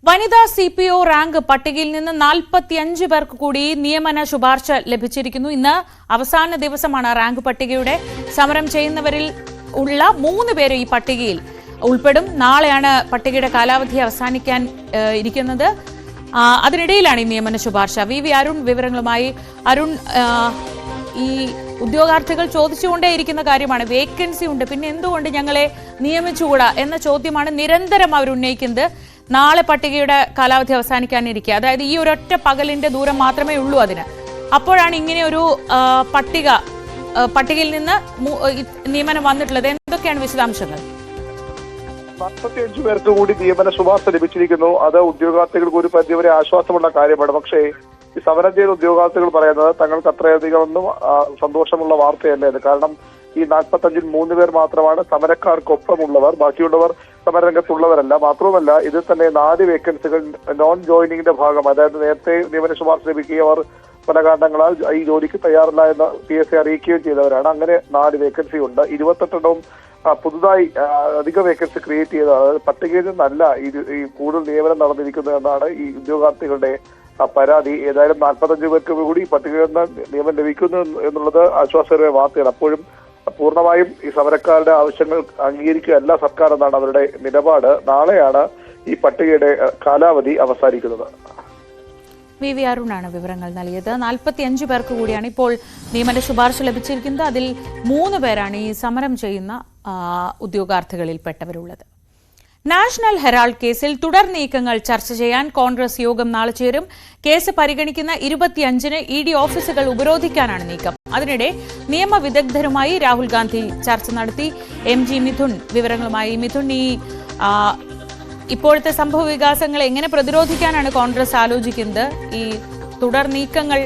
വനിതാ CPO റാങ്ക് പട്ടികയിൽ നിന്ന് 45 പേർക്ക് കൂടി നിയമന ശുപാർശ ലഭിച്ചിരിക്കുന്നു. ഇന്ന് അവസാന ദിവസമാണ് റാങ്ക് പട്ടികയുടെ. സമരം ചെയ്യുന്നവരിൽ ഉള്ള 3 പേര് ഈ പട്ടികയിൽ ഉൾപ്പെടും. നാളെയാണ് പട്ടികയുടെ കാലാവധി അവസാനിക്കാൻ ഇരിക്കുന്നത്. അതിനിടയിലാണ് ഈ നിയമന ശുപാർശ. VV അരുൺ വിവരങ്ങളുമായി. അരുൺ, ഈ ഉദ്യോഗാർത്ഥികൾ ചോദിച്ചുകൊണ്ടേയിരിക്കുന്ന കാര്യമാണ്, വേക്കൻസി ഉണ്ട്, പിന്നെ എന്തുകൊണ്ട് ഞങ്ങളെ നിയമിച്ചുകൂടാ എന്ന ചോദ്യമാണ് നിരന്തരം അവർ ഉന്നയിക്കുന്നത്. നാളെ പട്ടികയുടെ കാലാവധി അവസാനിക്കാനിരിക്കുക, അതായത് ഈ ഒരൊറ്റ പകലിന്റെ ദൂരം മാത്രമേ ഉള്ളൂ അതിന്. അപ്പോഴാണ് ഇങ്ങനെ ഒരു പട്ടികയിൽ നിന്ന് നിയമനം വന്നിട്ടുള്ളത്. എന്തൊക്കെയാണ് വിശദാംശങ്ങൾ? 45 പേർക്ക് കൂടി നിയമന ശുപാർശ ലഭിച്ചിരിക്കുന്നു. അത് ഉദ്യോഗാർത്ഥികൾക്ക് ഒരു പരിധിവരെ ആശ്വാസമുള്ള കാര്യമാണ്. പക്ഷേ ഈ സമരം ചെയ്ത ഉദ്യോഗാർത്ഥികൾ പറയുന്നത് തങ്ങൾക്ക് അത്രയധികം ഒന്നും സന്തോഷമുള്ള വാർത്തയല്ല ഇത്. കാരണം ഈ 45-ൽ 3 പേർ മാത്രമാണ് സമരക്കാർക്കൊപ്പമുള്ളവർ. ബാക്കിയുള്ളവർ സമരരംഗത്തുള്ളവരല്ല. മാത്രവുമല്ല ഇതിൽ തന്നെ 4 വേക്കൻസികൾ നോൺ ജോയിനിങ്ങിന്റെ ഭാഗം, അതായത് നേരത്തെ നിയമന ശുപാർശ ലഭിക്കുകയും അവർ പല കാരണങ്ങളാൽ ഈ ജോലിക്ക് തയ്യാറില്ല എന്ന് PSC അറിയിക്കുകയും ചെയ്തവരാണ്. അങ്ങനെ 4 വേക്കൻസി ഉണ്ട്. 28 പുതുതായി അധിക വേക്കൻസി ക്രിയേറ്റ് ചെയ്ത, അതായത് പട്ടികയിൽ നിന്നല്ല ഈ കൂടുതൽ നിയമനം നടന്നിരിക്കുന്നത് എന്നാണ് ഈ ഉദ്യോഗാർത്ഥികളുടെ പരാതി. ഏതായാലും 45 പേർക്ക് കൂടി പട്ടികയിൽ നിന്ന് നിയമനം ലഭിക്കുന്നു എന്നുള്ളത് ആശ്വാസകരമായ വാർത്തയാണ്. അപ്പോഴും പൂർണ്ണമായും ഈ സമരക്കാരുടെ ആവശ്യങ്ങൾ അംഗീകരിക്കുകയല്ല സർക്കാർ എന്നാണ് അവരുടെ നിലപാട്. നാളെയാണ് ഈ പട്ടികയുടെ കാലാവധി അവസാനിക്കുന്നത്. VV അരുണാണ് വിവരങ്ങൾ നൽകിയത്. 45 പേർക്ക് കൂടിയാണ് ഇപ്പോൾ നിയമന ശുപാർശ ലഭിച്ചിരിക്കുന്നത്. അതിൽ 3 പേരാണ് ഈ സമരം ചെയ്യുന്ന ഉദ്യോഗാർത്ഥികളിൽപ്പെട്ടവരുള്ളത്. നാഷണൽ ഹെറാൾഡ് കേസിൽ തുടർ നീക്കങ്ങൾ ചർച്ച ചെയ്യാൻ കോൺഗ്രസ് യോഗം നാളെ ചേരും. കേസ് പരിഗണിക്കുന്ന 25-ന് ED ഓഫീസുകൾ ഉപരോധിക്കാനാണ് നീക്കം. അതിനിടെ നിയമവിദഗ്ധരുമായി രാഹുൽ ഗാന്ധി ചർച്ച നടത്തി. MG മിഥുൻ വിവരങ്ങളുമായി. മിഥുൻ, ഈ ഇപ്പോഴത്തെ സംഭവ വികാസങ്ങൾ എങ്ങനെ പ്രതിരോധിക്കാനാണ് കോൺഗ്രസ് ആലോചിക്കുന്നത്? ഈ തുടർ നീക്കങ്ങൾ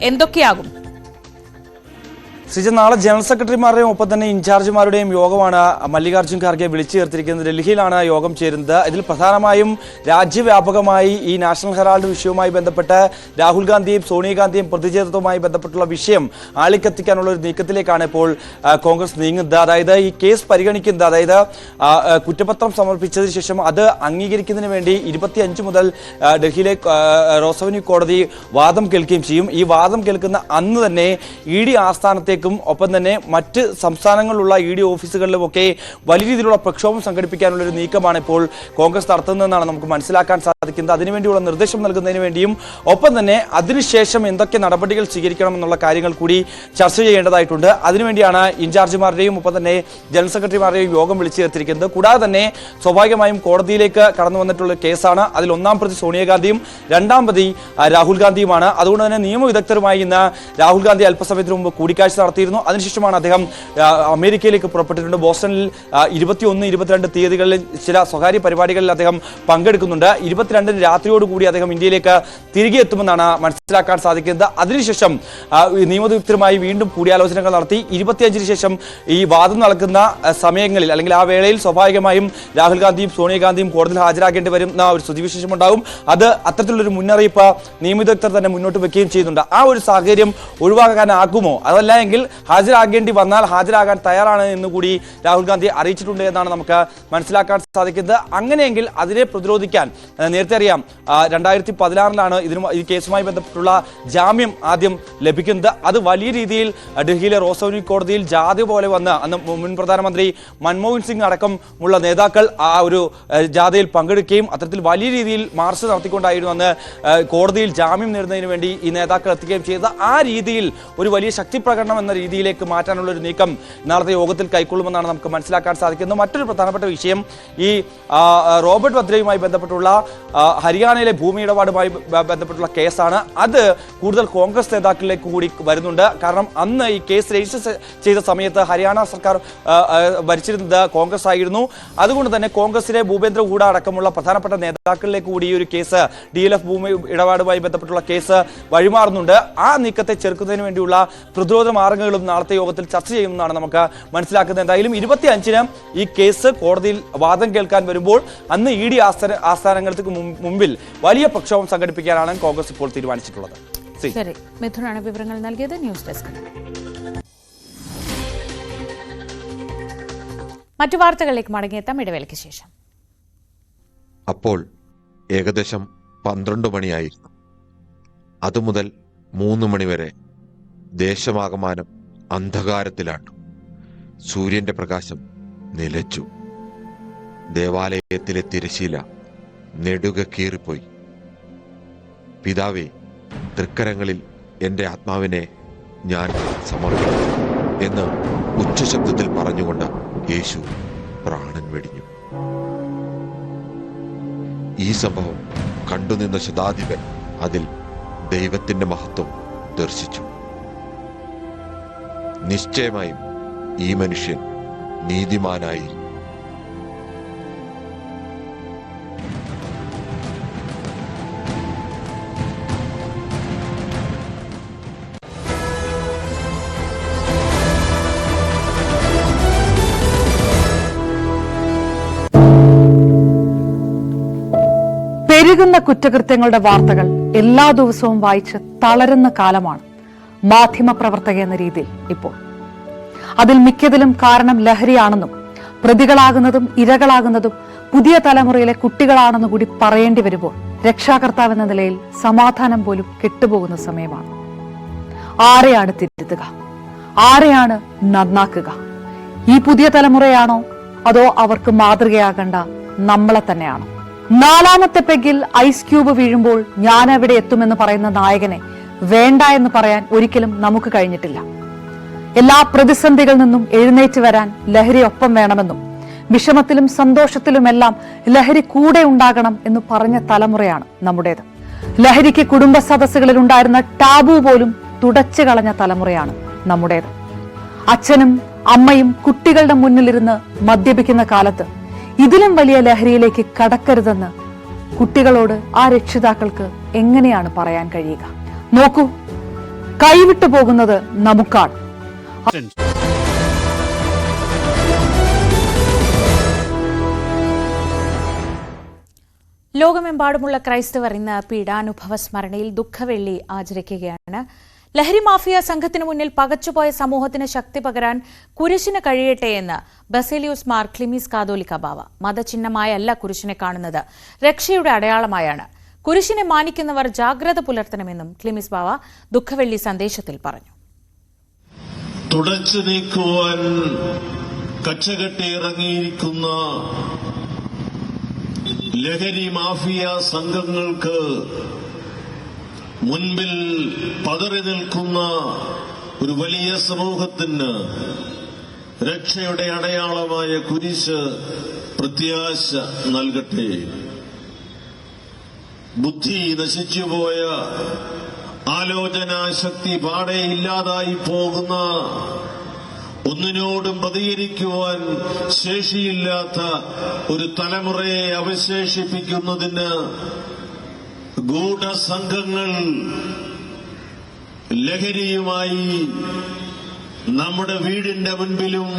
എന്തൊക്കെയാകും? ശ്രീജ, നാളെ ജനറൽ സെക്രട്ടറിമാരുടെയും ഒപ്പം തന്നെ ഇൻചാർജുമാരുടെയും യോഗമാണ് മല്ലികാർജ്ജുൻ ഖാർഗെ വിളിച്ചു ചേർത്തിരിക്കുന്നത്. ഡൽഹിയിലാണ് യോഗം ചേരുന്നത്. ഇതിൽ പ്രധാനമായും രാജ്യവ്യാപകമായി ഈ നാഷണൽ ഹെറാൾഡ് വിഷയവുമായി ബന്ധപ്പെട്ട് രാഹുൽ ഗാന്ധിയും സോണിയാഗാന്ധിയും പ്രതിഷേധവുമായി ബന്ധപ്പെട്ടുള്ള വിഷയം ആളിക്കത്തിക്കാനുള്ള ഒരു നീക്കത്തിലേക്കാണ് ഇപ്പോൾ കോൺഗ്രസ് നീങ്ങുന്നത്. അതായത് ഈ കേസ് പരിഗണിക്കുന്നത്, അതായത് കുറ്റപത്രം സമർപ്പിച്ചതിന് ശേഷം അത് അംഗീകരിക്കുന്നതിന് വേണ്ടി 25 മുതൽ ഡൽഹിയിലെ റോസവന്യൂ കോടതി വാദം കേൾക്കുകയും ചെയ്യും. ഈ വാദം കേൾക്കുന്ന അന്ന് തന്നെ ED ആസ്ഥാനത്തെ ഒപ്പം തന്നെ മറ്റ് സംസ്ഥാനങ്ങളിലുള്ള ED ഓഫീസുകളിലുമൊക്കെ വലിയ രീതിയിലുള്ള പ്രക്ഷോഭം സംഘടിപ്പിക്കാനുള്ള ഒരു നീക്കമാണ് ഇപ്പോൾ കോൺഗ്രസ് നടത്തുന്നതെന്നാണ് നമുക്ക് മനസ്സിലാക്കാൻ സാധിക്കുന്നത്. അതിനുവേണ്ടിയുള്ള നിർദ്ദേശം നൽകുന്നതിന് വേണ്ടിയും ഒപ്പം തന്നെ അതിനുശേഷം എന്തൊക്കെ നടപടികൾ സ്വീകരിക്കണം എന്നുള്ള കാര്യങ്ങൾ കൂടി ചർച്ച ചെയ്യേണ്ടതായിട്ടുണ്ട്. അതിനുവേണ്ടിയാണ് ഇൻചാർജുമാരുടെയും ഒപ്പം തന്നെ ജനറൽ സെക്രട്ടറിമാരുടെയും യോഗം വിളിച്ചു ചേർത്തിരിക്കുന്നത്. കൂടാതെ തന്നെ സ്വാഭാവികമായും കോടതിയിലേക്ക് കടന്നു വന്നിട്ടുള്ള കേസാണ്. അതിൽ 1-ാം പ്രതി സോണിയാഗാന്ധിയും 2-ാം പ്രതി രാഹുൽ ഗാന്ധിയുമാണ്. അതുകൊണ്ട് തന്നെ നിയമവിദഗ്ധരുമായി ഇന്ന് രാഹുൽ ഗാന്ധി അല്പസമയത്തിന് മുമ്പ് കൂടിക്കാഴ്ച നടത്തിയിരുന്നു. അതിനുശേഷമാണ് അദ്ദേഹം അമേരിക്കയിലേക്ക് പുറപ്പെട്ടിട്ടുണ്ട്. ബോസ്റ്റണിൽ 21, 22 തീയതികളിൽ ചില സ്വകാര്യ പരിപാടികളിൽ അദ്ദേഹം പങ്കെടുക്കുന്നുണ്ട്. 22-ന് രാത്രിയോടുകൂടി അദ്ദേഹം ഇന്ത്യയിലേക്ക് തിരികെ എത്തുമെന്നാണ് മനസ്സിലാക്കാൻ സാധിക്കുന്നത്. അതിനുശേഷം നിയമവിദഗ്ധരുമായി വീണ്ടും കൂടിയാലോചനകൾ നടത്തി 25-ന് ശേഷം ഈ വാദം നടക്കുന്ന സമയങ്ങളിൽ അല്ലെങ്കിൽ ആ വേളയിൽ സ്വാഭാവികമായും രാഹുൽ ഗാന്ധിയും സോണിയാഗാന്ധിയും കോടതിയിൽ ഹാജരാകേണ്ടി വരുന്ന ഒരു സ്ഥിതിവിശേഷം ഉണ്ടാകും. അത് അത്തരത്തിലുള്ളൊരു മുന്നറിയിപ്പ് നിയമവിദഗ്ധർ തന്നെ മുന്നോട്ട് വെക്കുകയും ചെയ്യുന്നുണ്ട്. ആ ഒരു സാഹചര്യം ഒഴിവാക്കാനാകുമോ? അതല്ല എങ്കിൽ അല്ലെങ്കിൽ ഹാജരാകേണ്ടി വന്നാൽ ഹാജരാകാൻ തയ്യാറാണ് എന്നുകൂടി രാഹുൽ ഗാന്ധി അറിയിച്ചിട്ടുണ്ട് എന്നാണ് നമുക്ക് മനസ്സിലാക്കാൻ സാധിക്കുന്നത്. അങ്ങനെയെങ്കിൽ അതിനെ പ്രതിരോധിക്കാൻ നേരത്തെ അറിയാം 2016 ഈ കേസുമായി ബന്ധപ്പെട്ടുള്ള ജാമ്യം ആദ്യം ലഭിക്കുന്നത്. അത് വലിയ രീതിയിൽ ഡൽഹിയിലെ റോസൌരി കോടതിയിൽ ജാഥ പോലെ വന്ന് അന്ന് മുൻ പ്രധാനമന്ത്രി മൻമോഹൻ സിംഗ് അടക്കമുള്ള നേതാക്കൾ ആ ഒരു ജാഥയിൽ പങ്കെടുക്കുകയും അത്തരത്തിൽ വലിയ രീതിയിൽ മാർച്ച് നടത്തിക്കൊണ്ടായിരുന്നു അന്ന് കോടതിയിൽ ജാമ്യം നേടുന്നതിന് വേണ്ടി ഈ നേതാക്കൾ എത്തുകയും ചെയ്തത്. ആ രീതിയിൽ ഒരു വലിയ ശക്തി പ്രകടനം എന്ന രീതിയിലേക്ക് മാറ്റാനുള്ള ഒരു നീക്കം നാളത്തെ യോഗത്തിൽ കൈക്കൊള്ളുമെന്നാണ് നമുക്ക് മനസ്സിലാക്കാൻ സാധിക്കുന്നത്. മറ്റൊരു പ്രധാനപ്പെട്ട വിഷയം ഈ റോബർട്ട് വദ്രയുമായി ബന്ധപ്പെട്ടുള്ള ഹരിയാനയിലെ ഭൂമി ഇടപാടുമായി ബന്ധപ്പെട്ടുള്ള കേസാണ്. അത് കൂടുതൽ കോൺഗ്രസ് നേതാക്കളിലേക്ക് കൂടി വരുന്നുണ്ട്. കാരണം അന്ന് ഈ കേസ് രജിസ്റ്റർ ചെയ്ത സമയത്ത് ഹരിയാന സർക്കാർ ഭരിച്ചിരുന്നത് കോൺഗ്രസ് ആയിരുന്നു. അതുകൊണ്ട് തന്നെ കോൺഗ്രസിലെ ഭൂപേന്ദ്ര ഹൂഡ അടക്കമുള്ള പ്രധാനപ്പെട്ട നേതാക്കളിലേക്ക് കൂടി ഈ ഒരു കേസ് DLF ഭൂമി ഇടപാടുമായി ബന്ധപ്പെട്ടുള്ള കേസ് വഴിമാറുന്നുണ്ട്. ആ നീക്കത്തെ ചെറുക്കുന്നതിന് വേണ്ടിയുള്ള പ്രതിരോധ മാർഗങ്ങളും നാളത്തെ യോഗത്തിൽ ചർച്ച ചെയ്യുമെന്നാണ് നമുക്ക് മനസ്സിലാക്കുന്നത്. എന്തായാലും 25-ന് ഈ കേസ് കോടതിയിൽ വാദം കേൾക്കാൻ വരുമ്പോൾ അന്ന് ED ആസ്ഥാനങ്ങൾക്ക് മുമ്പിൽ വലിയ പ്രക്ഷോഭം സംഘടിപ്പിക്കാനാണ് കോൺഗ്രസ് ഇപ്പോൾ തീരുമാനിച്ചിട്ടുള്ളത്. ശരി, മിഥുനാണ് വിവരങ്ങൾ നൽകിയത്. News desk. മറ്റു വാർത്തകളിലേക്ക് മടങ്ങിയെത്താം ഇടവേളയ്ക്ക് ശേഷം. അപ്പോൾ ഏകദേശം 12 മണിയായിരുന്നു. അതുമുതൽ 3 മണിവരെ ദേശമാകമാനം അന്ധകാരത്തിലാണ്ടു. സൂര്യന്റെ പ്രകാശം നിലച്ചു. ദേവാലയത്തിലെ തിരശീല നെടുക കീറിപ്പോയി. പിതാവേ, തൃക്കരങ്ങളിൽ എൻ്റെ ആത്മാവിനെ ഞാൻ സമർപ്പിക്കും എന്ന് ഉച്ചശബ്ദത്തിൽ പറഞ്ഞുകൊണ്ട് യേശു പ്രാണൻ വെടിഞ്ഞു. ഈ സംഭവം കണ്ടുനിന്ന ശതാധിപൻ അതിൽ ദൈവത്തിന്റെ മഹത്വം ദർശിച്ചു. നിശ്ചയമായും ഈ മനുഷ്യൻ നീതിമാനായി. പെരുകുന്ന കുറ്റകൃത്യങ്ങളുടെ വാർത്തകൾ എല്ലാ ദിവസവും വായിച്ച് തളരുന്ന കാലമാണ് മാധ്യമപ്രവർത്തക എന്ന രീതിയിൽ ഇപ്പോൾ. അതിൽ മിക്കതിലും കാരണം ലഹരിയാണെന്നും പ്രതികളാകുന്നതും ഇരകളാകുന്നതും പുതിയ തലമുറയിലെ കുട്ടികളാണെന്ന് കൂടി പറയേണ്ടി വരുമ്പോൾ രക്ഷാകർത്താവ് എന്ന നിലയിൽ സമാധാനം പോലും കെട്ടുപോകുന്ന സമയമാണ്. ആരെയാണ് തിരുത്തുക? ആരെയാണ് നന്നാക്കുക? ഈ പുതിയ തലമുറയാണോ അതോ അവർക്ക് മാതൃകയാകേണ്ട നമ്മളെ തന്നെയാണോ? 4ാമത്തെ പെഗിൽ ഐസ് ക്യൂബ് വീഴുമ്പോൾ ഞാൻ എവിടെ എത്തുമെന്ന് പറയുന്ന നായകനെ വേണ്ട എന്ന് പറയാൻ ഒരിക്കലും നമുക്ക് കഴിഞ്ഞിട്ടില്ല. എല്ലാ പ്രതിസന്ധികളിൽ നിന്നും എഴുന്നേറ്റ് വരാൻ ലഹരി ഒപ്പം വേണമെന്നും വിഷമത്തിലും സന്തോഷത്തിലുമെല്ലാം ലഹരി കൂടെ ഉണ്ടാകണം എന്ന് പറഞ്ഞ തലമുറയാണ് നമ്മുടേത്. ലഹരിക്ക് കുടുംബ സദസ്സുകളിൽ ഉണ്ടായിരുന്ന ടാബു പോലും തുടച്ചു കളഞ്ഞ തലമുറയാണ് നമ്മുടേത്. അച്ഛനും അമ്മയും കുട്ടികളുടെ മുന്നിലിരുന്ന് മദ്യപിക്കുന്ന കാലത്ത് ഇതിലും വലിയ ലഹരിയിലേക്ക് കടക്കരുതെന്ന് കുട്ടികളോട് ആ രക്ഷിതാക്കൾക്ക് എങ്ങനെയാണ് പറയാൻ കഴിയുക? നോക്കൂ, കൈവിട്ടു പോകുന്നത് നമുക്കാണ്. ലോകമെമ്പാടുമുള്ള ക്രൈസ്തവർ ഇന്ന് പീഡാനുഭവ സ്മരണയിൽ ദുഃഖവെള്ളി ആചരിക്കുകയാണ്. ലഹരി മാഫിയ സംഘത്തിന് മുന്നിൽ പകച്ചുപോയ സമൂഹത്തിന് ശക്തി പകരാൻ കുരിശിന് കഴിയട്ടെ എന്ന് ബസേലിയോസ് മാർ ക്ലിമീസ് കാതോലിക്ക ബാവ. മതചിഹ്നമായല്ല കുരിശിനെ കാണുന്നത്, രക്ഷയുടെ അടയാളമായാണ്. കുരിശിനെ മാനിക്കുന്നവർ ജാഗ്രത പുലർത്തണമെന്നും ക്ലിമീസ് ബാവ ദുഃഖവെള്ളി സന്ദേശത്തിൽ പറഞ്ഞു. തുടച്ചു നീക്കുവാൻ കച്ചകെട്ടി ഇറങ്ങിയിരിക്കുന്ന ലഹരി മാഫിയ സംഘങ്ങൾക്ക് മുൻപിൽ പതറി നിൽക്കുന്ന ഒരു വലിയ സമൂഹത്തിന് രക്ഷയുടെ അടയാളമായ കുരിശ് പ്രത്യാശ നൽകട്ടെ. ബുദ്ധി നശിച്ചുപോയ, ആലോചനാശക്തി പാടെ ഇല്ലാതായി പോകുന്ന, ഒന്നിനോടും പ്രതികരിക്കുവാൻ ശേഷിയില്ലാത്ത ഒരു തലമുറയെ അവശേഷിപ്പിക്കുന്നതിന് ഗൂഢസംഘങ്ങൾ ലഹരിയുമായി നമ്മുടെ വീടിന്റെ മുൻപിലും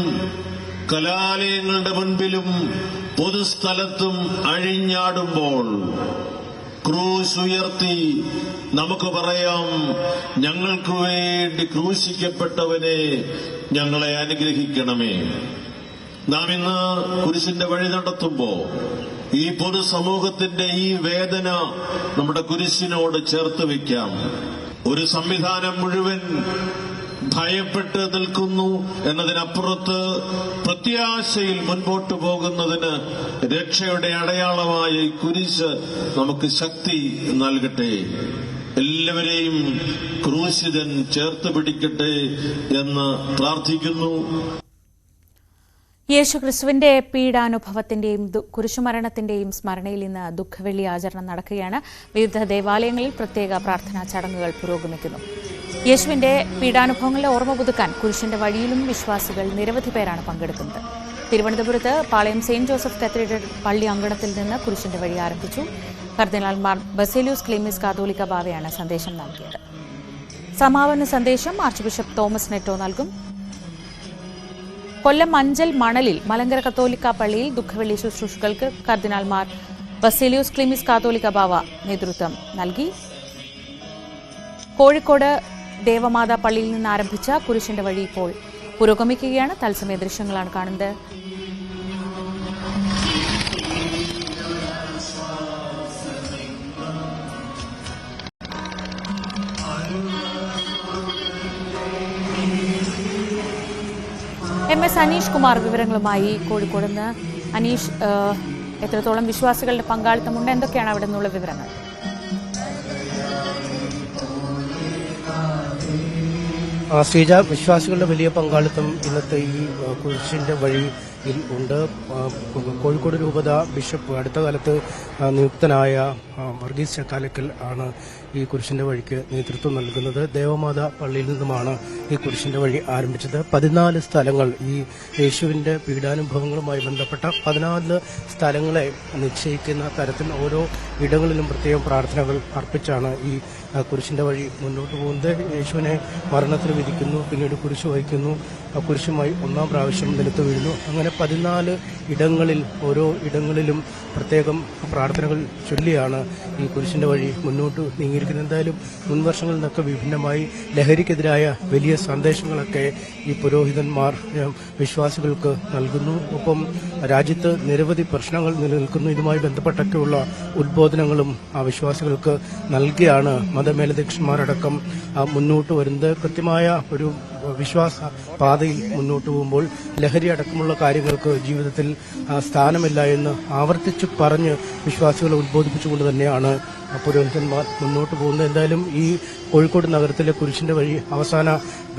കലാലയങ്ങളുടെ മുൻപിലും പൊതുസ്ഥലത്തും അഴിഞ്ഞാടുമ്പോൾ ക്രൂശ് ക്രൂശ് ഉയർത്തി നമുക്ക് പറയാം, ഞങ്ങൾക്ക് വേണ്ടി ക്രൂശിക്കപ്പെട്ടവനെ ഞങ്ങളെ അനുഗ്രഹിക്കണമേ. നാം ഇന്ന് കുരിശിന്റെ വഴി നടത്തുമ്പോ ഈ പൊതുസമൂഹത്തിന്റെ ഈ വേദന നമ്മുടെ കുരിശിനോട് ചേർത്ത് വയ്ക്കാം. ഒരു സംവിധാനം മുഴുവൻ ഭയപ്പെട്ട് നിൽക്കുന്നു എന്നതിനപ്പുറത്ത് പ്രത്യാശയിൽ മുൻപോട്ട് പോകുന്നതിന് രക്ഷയുടെ അടയാളമായ ഈ കുരിശ് നമുക്ക് ശക്തി നൽകട്ടെ. എല്ലാവരെയും ക്രൂശിതൻ ചേർത്ത് പിടിക്കട്ടെ എന്ന് പ്രാർത്ഥിക്കുന്നു. യേശുക്രിസ്തുവിന്റെ പീഡാനുഭവത്തിന്റെയും കുരിശുമരണത്തിന്റെയും സ്മരണയിൽ ഇന്ന് ദുഃഖവെള്ളി ആചരണം നടക്കുകയാണ്. വിവിധ ദേവാലയങ്ങളിൽ പ്രത്യേക പ്രാർത്ഥനാ ചടങ്ങുകൾ പുരോഗമിക്കുന്നു. യേശുവിന്റെ പീഡാനുഭവങ്ങളുടെ ഓർമ്മ പുതുക്കാൻ കുരിശിന്റെ വഴിയിലും വിശ്വാസികൾ നിരവധി പേരാണ് പങ്കെടുക്കുന്നത്. തിരുവനന്തപുരത്ത് പാളയം സെന്റ് ജോസഫ് കത്തീഡ്രൽ പള്ളി അങ്കണത്തിൽ നിന്ന് കുരിശിന്റെ വഴി ആരംഭിച്ചു. കർദിനാൾ മാർ ബസേലിയോസ് ക്ലീമീസ് കാതോലിക്ക ബാവയാണ് സന്ദേശം നൽകിയത്. സമാപന സന്ദേശം ആർച്ച് ബിഷപ്പ് തോമസ് നെറ്റോ നൽകും. കൊല്ലം അഞ്ചൽ മണലിൽ മലങ്കര കത്തോലിക്ക പള്ളിയിൽ ദുഃഖവെള്ളി ശുശ്രൂഷകൾക്ക് കർദിനാൾ മാർ ബസേലിയോസ് ക്ലീമീസ് കാതോലിക്ക ബാവ നേതൃത്വം നൽകി. കോഴിക്കോട് ദേവമാതാ പള്ളിയിൽ നിന്ന് ആരംഭിച്ച കുരിശിന്റെ വഴി ഇപ്പോൾ പുരോഗമിക്കുകയാണ്. തത്സമയ ദൃശ്യങ്ങളാണ് കാണുന്നത്. MS അനീഷ് കുമാർ വിവരങ്ങളുമായി കോഴിക്കോട് നിന്ന്. അനീഷ്, എത്രത്തോളം വിശ്വാസികളുടെ പങ്കാളിത്തമുണ്ട്, എന്തൊക്കെയാണ് അവിടെ നിന്നുള്ള വിവരങ്ങൾ? ശ്രീജ, വിശ്വാസികളുടെ വലിയ പങ്കാളിത്തം ഇന്നത്തെ ഈ കുരിശിന്റെ വഴിയിൽ ഉണ്ട്. കോഴിക്കോട് രൂപത ബിഷപ്പ് അടുത്ത കാലത്ത് നിയുക്തനായ വർഗീസ് ചക്കാലക്കൽ ആണ് ഈ കുരിശിന്റെ വഴിക്ക് നേതൃത്വം നൽകുന്നത്. ദേവമാതാ പള്ളിയിൽ നിന്നുമാണ് ഈ കുരിശിന്റെ വഴി ആരംഭിച്ചത്. 14 സ്ഥലങ്ങൾ, ഈ യേശുവിന്റെ പീഡാനുഭവങ്ങളുമായി ബന്ധപ്പെട്ട 14 സ്ഥലങ്ങളെ നിശ്ചയിക്കുന്ന തരത്തിൽ ഓരോ ഇടങ്ങളിലും പ്രത്യേകം പ്രാർത്ഥനകൾ അർപ്പിച്ചാണ് ഈ കുരിശിന്റെ വഴി മുന്നോട്ട് പോകുന്നത്. യേശുവിനെ മരണത്തിന് വിധിക്കുന്നു, പിന്നീട് കുരിശ് വഹിക്കുന്നു, കുരിശുമായി 1-ാം പ്രാവശ്യം നിലത്ത് വീഴുന്നു. അങ്ങനെ 14 ഇടങ്ങളിൽ, ഓരോ ഇടങ്ങളിലും പ്രത്യേകം പ്രാർത്ഥനകൾ ചൊല്ലിയാണ് ഈ കുരിശിന്റെ വഴി മുന്നോട്ട് നീങ്ങിയിരിക്കുന്നത്. എന്തായാലും മുൻ വർഷങ്ങളിൽ നിന്നൊക്കെ വിഭിന്നമായി ലഹരിക്കെതിരായ വലിയ സന്ദേശങ്ങളൊക്കെ ഈ പുരോഹിതന്മാർ വിശ്വാസികൾക്ക് നൽകുന്നു. ഒപ്പം രാജ്യത്ത് നിരവധി പ്രശ്നങ്ങൾ നിലനിൽക്കുന്നു. ഇതുമായി ബന്ധപ്പെട്ടൊക്കെയുള്ള ഉദ്ബോധനങ്ങളും ആ വിശ്വാസികൾക്ക് നൽകിയാണ് മതമേലധ്യക്ഷന്മാരടക്കം മുന്നോട്ട് വരുന്നത്. കൃത്യമായ ഒരു വിശ്വാസ പാതയിൽ മുന്നോട്ട് പോകുമ്പോൾ ലഹരി അടക്കമുള്ള കാര്യങ്ങൾക്ക് ജീവിതത്തിൽ സ്ഥാനമില്ല എന്ന് ആവർത്തിച്ച് പറഞ്ഞ് വിശ്വാസികളെ ഉദ്ബോധിപ്പിച്ചുകൊണ്ട് തന്നെയാണ് പുരോഹിതന്മാർ മുന്നോട്ട് പോകുന്നത്. എന്തായാലും ഈ കോഴിക്കോട് നഗരത്തിലെ കുരിശിന്റെ വഴി അവസാന